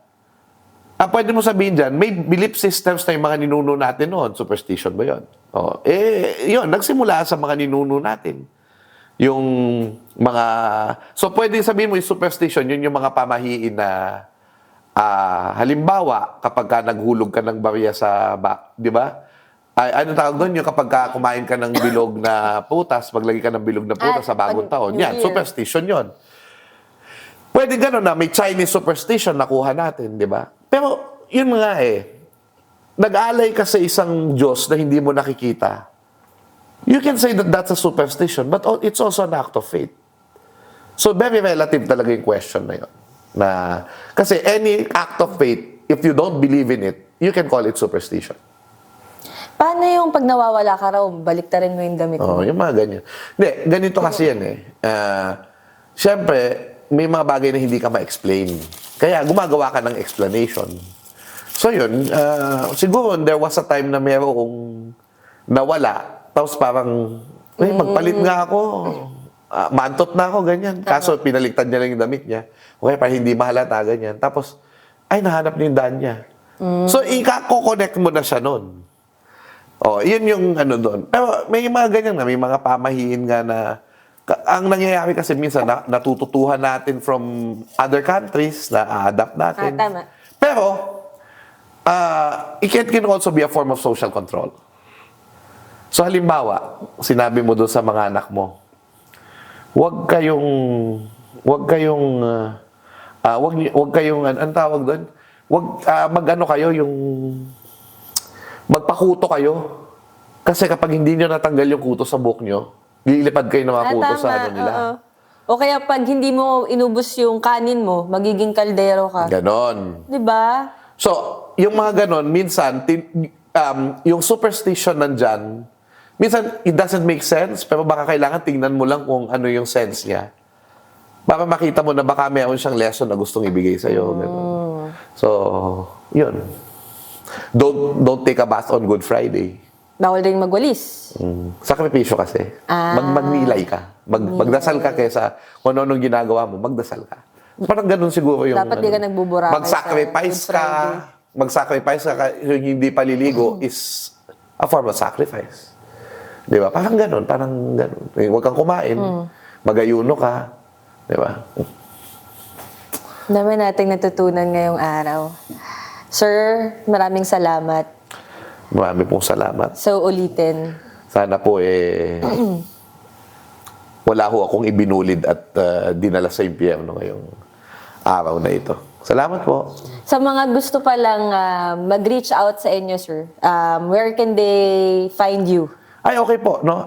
A: pwede mo sabihin dyan, may belief systems na yung mga ninuno natin noon. Superstition ba yun? Yun, nagsimula sa mga ninuno natin. Yung mga, so pwedeng sabihin mo yung superstition, yun yung mga pamahiin na, halimbawa, kapag ka naghulog ka ng barya sa, di ba? Anong tawag doon? Yung kapag ka kumain ka ng bilog na putas, maglagay ka ng bilog na putas sa bagong taon.
C: New
A: Yan,
C: Year.
A: superstition yon. Pwede gano'n na may Chinese superstition nakuha natin, di ba? Pero, yun nga nag-alay ka sa isang Diyos na hindi mo nakikita. You can say that that's a superstition, but it's also an act of faith. So, very relative talaga yung question na yun. Kasi any act of faith, if you don't believe in it, you can call it superstition.
C: Paano yung pag nawawala ka raw, baliktarin mo yung damit mo?
A: Yung mga ganyan. Hindi, ganito kasi yan Siyempre, may mga bagay na hindi ka ma-explain. Kaya gumagawa ka ng explanation. So yun, siguro there was a time na merong nawala, tapos parang, magpalit nga ako. Mantot na ako, ganyan. Kaso pinaliktad niya lang yung damit niya. Okay, para hindi mahalata, ganyan. Tapos, nahanap niya yung daan niya. So, ika-connect mo na siya nun. Yun yung doon. Pero may mga ganyan na, may mga pamahiin nga na, ang nangyayari kasi minsan, natututuhan natin from other countries, na adapt natin.
C: Tama.
A: Pero, it can also be a form of social control. So, halimbawa, sinabi mo doon sa mga anak mo, wag kayong, ang tawag doon? Mag-ano kayo, magpakuto kayo. Kasi kapag hindi nyo natanggal yung kuto sa buhok nyo, lilipad kayo ng mga kuto
C: Tama,
A: sa ano nila.
C: O kaya pag hindi mo inubos yung kanin mo, magiging kaldero ka.
A: Ganon.
C: Di ba?
A: So, yung mga ganon, minsan, yung superstition nandyan, minsan, it doesn't make sense, pero baka kailangan tingnan mo lang kung ano yung sense niya. Para makita mo na baka meron siyang lesson na gustong ibigay sa'yo. Ganun. So, yun. Don't take a bath on Good Friday.
C: Bawal rin magwalis.
A: Sakripisyo kasi. Magnilay ka. Magdasal ka kaysa kung ano-anong ginagawa mo, magdasal ka. Parang ganun siguro yung...
C: Dapat di ka nagbuburakay
A: Mag-sacrifice
C: sa Good Friday.
A: Mag-sacrifice ka, yung hindi paliligo is a form of sacrifice. Di ba? Parang ganun. Huwag kang kumain. Mag-ayuno ka. Di ba?
C: Dami nating natutunan ngayong araw. Sir, maraming salamat.
A: Marami pong salamat.
C: So, ulitin.
A: Sana po wala ho akong ibinulid at dinala sa impyerno ngayong araw na ito. Salamat po.
C: Sa mga gusto pa lang mag-reach out sa inyo, sir, where can they find you?
A: Ay, okay po. No?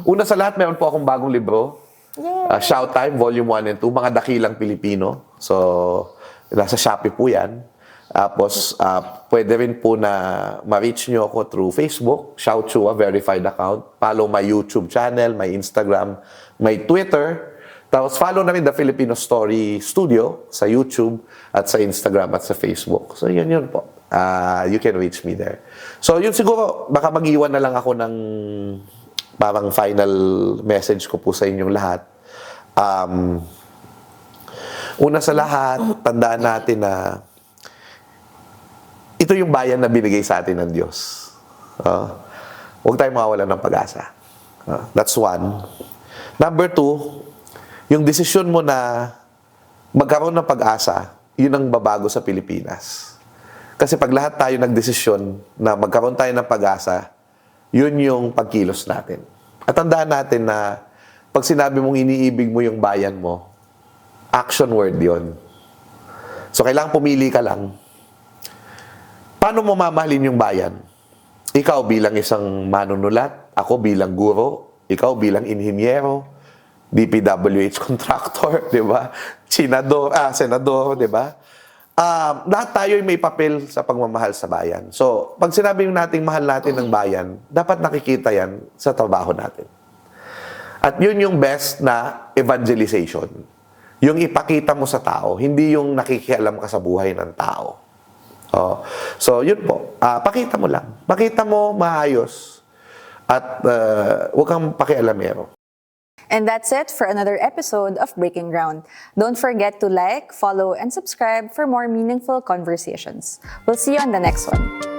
A: Una sa lahat, meron po akong bagong libro.
C: Yeah.
A: Shout Time, Volume 1 and 2, Mga Dakilang Pilipino. So, nasa Shopee po yan. Tapos, pwede rin po na ma-reach nyo ako through Facebook, Shout Chua, verified account. Follow my YouTube channel, my Instagram, my Twitter. Tapos, follow na rin The Filipino Story Studio sa YouTube at sa Instagram at sa Facebook. So, yun po. You can reach me there. So, yun siguro, baka mag-iwan na lang ako ng parang final message ko po sa inyong lahat. Una sa lahat, tandaan natin na ito yung bayan na binigay sa atin ng Diyos. Huwag tayong mawawalan ng pag-asa. That's one. Number two, yung desisyon mo na magkaroon ng pag-asa, yun ang babago sa Pilipinas. Kasi pag lahat tayo nagdesisyon na magkaroon tayo ng pag-asa, yun yung pagkilos natin. At tandaan natin na pag sinabi mong iniibig mo yung bayan mo, action word yun. So, kailangan pumili ka lang. Paano mo mamahalin yung bayan? Ikaw bilang isang manunulat, ako bilang guro, ikaw bilang inhinyero, DPWH contractor, di ba? Senador, di ba? Lahat tayo may papel sa pagmamahal sa bayan. So, pag sinabi nating mahal natin ng bayan, dapat nakikita yan sa trabaho natin. At yun yung best na evangelization. Yung ipakita mo sa tao, hindi yung nakikialam ka sa buhay ng tao. Oh. So, yun po. Pakita mo lang. Pakita mo maayos. At huwag kang pakialamero.
B: And that's it for another episode of Breaking Ground. Don't forget to like, follow, and subscribe for more meaningful conversations. We'll see you on the next one.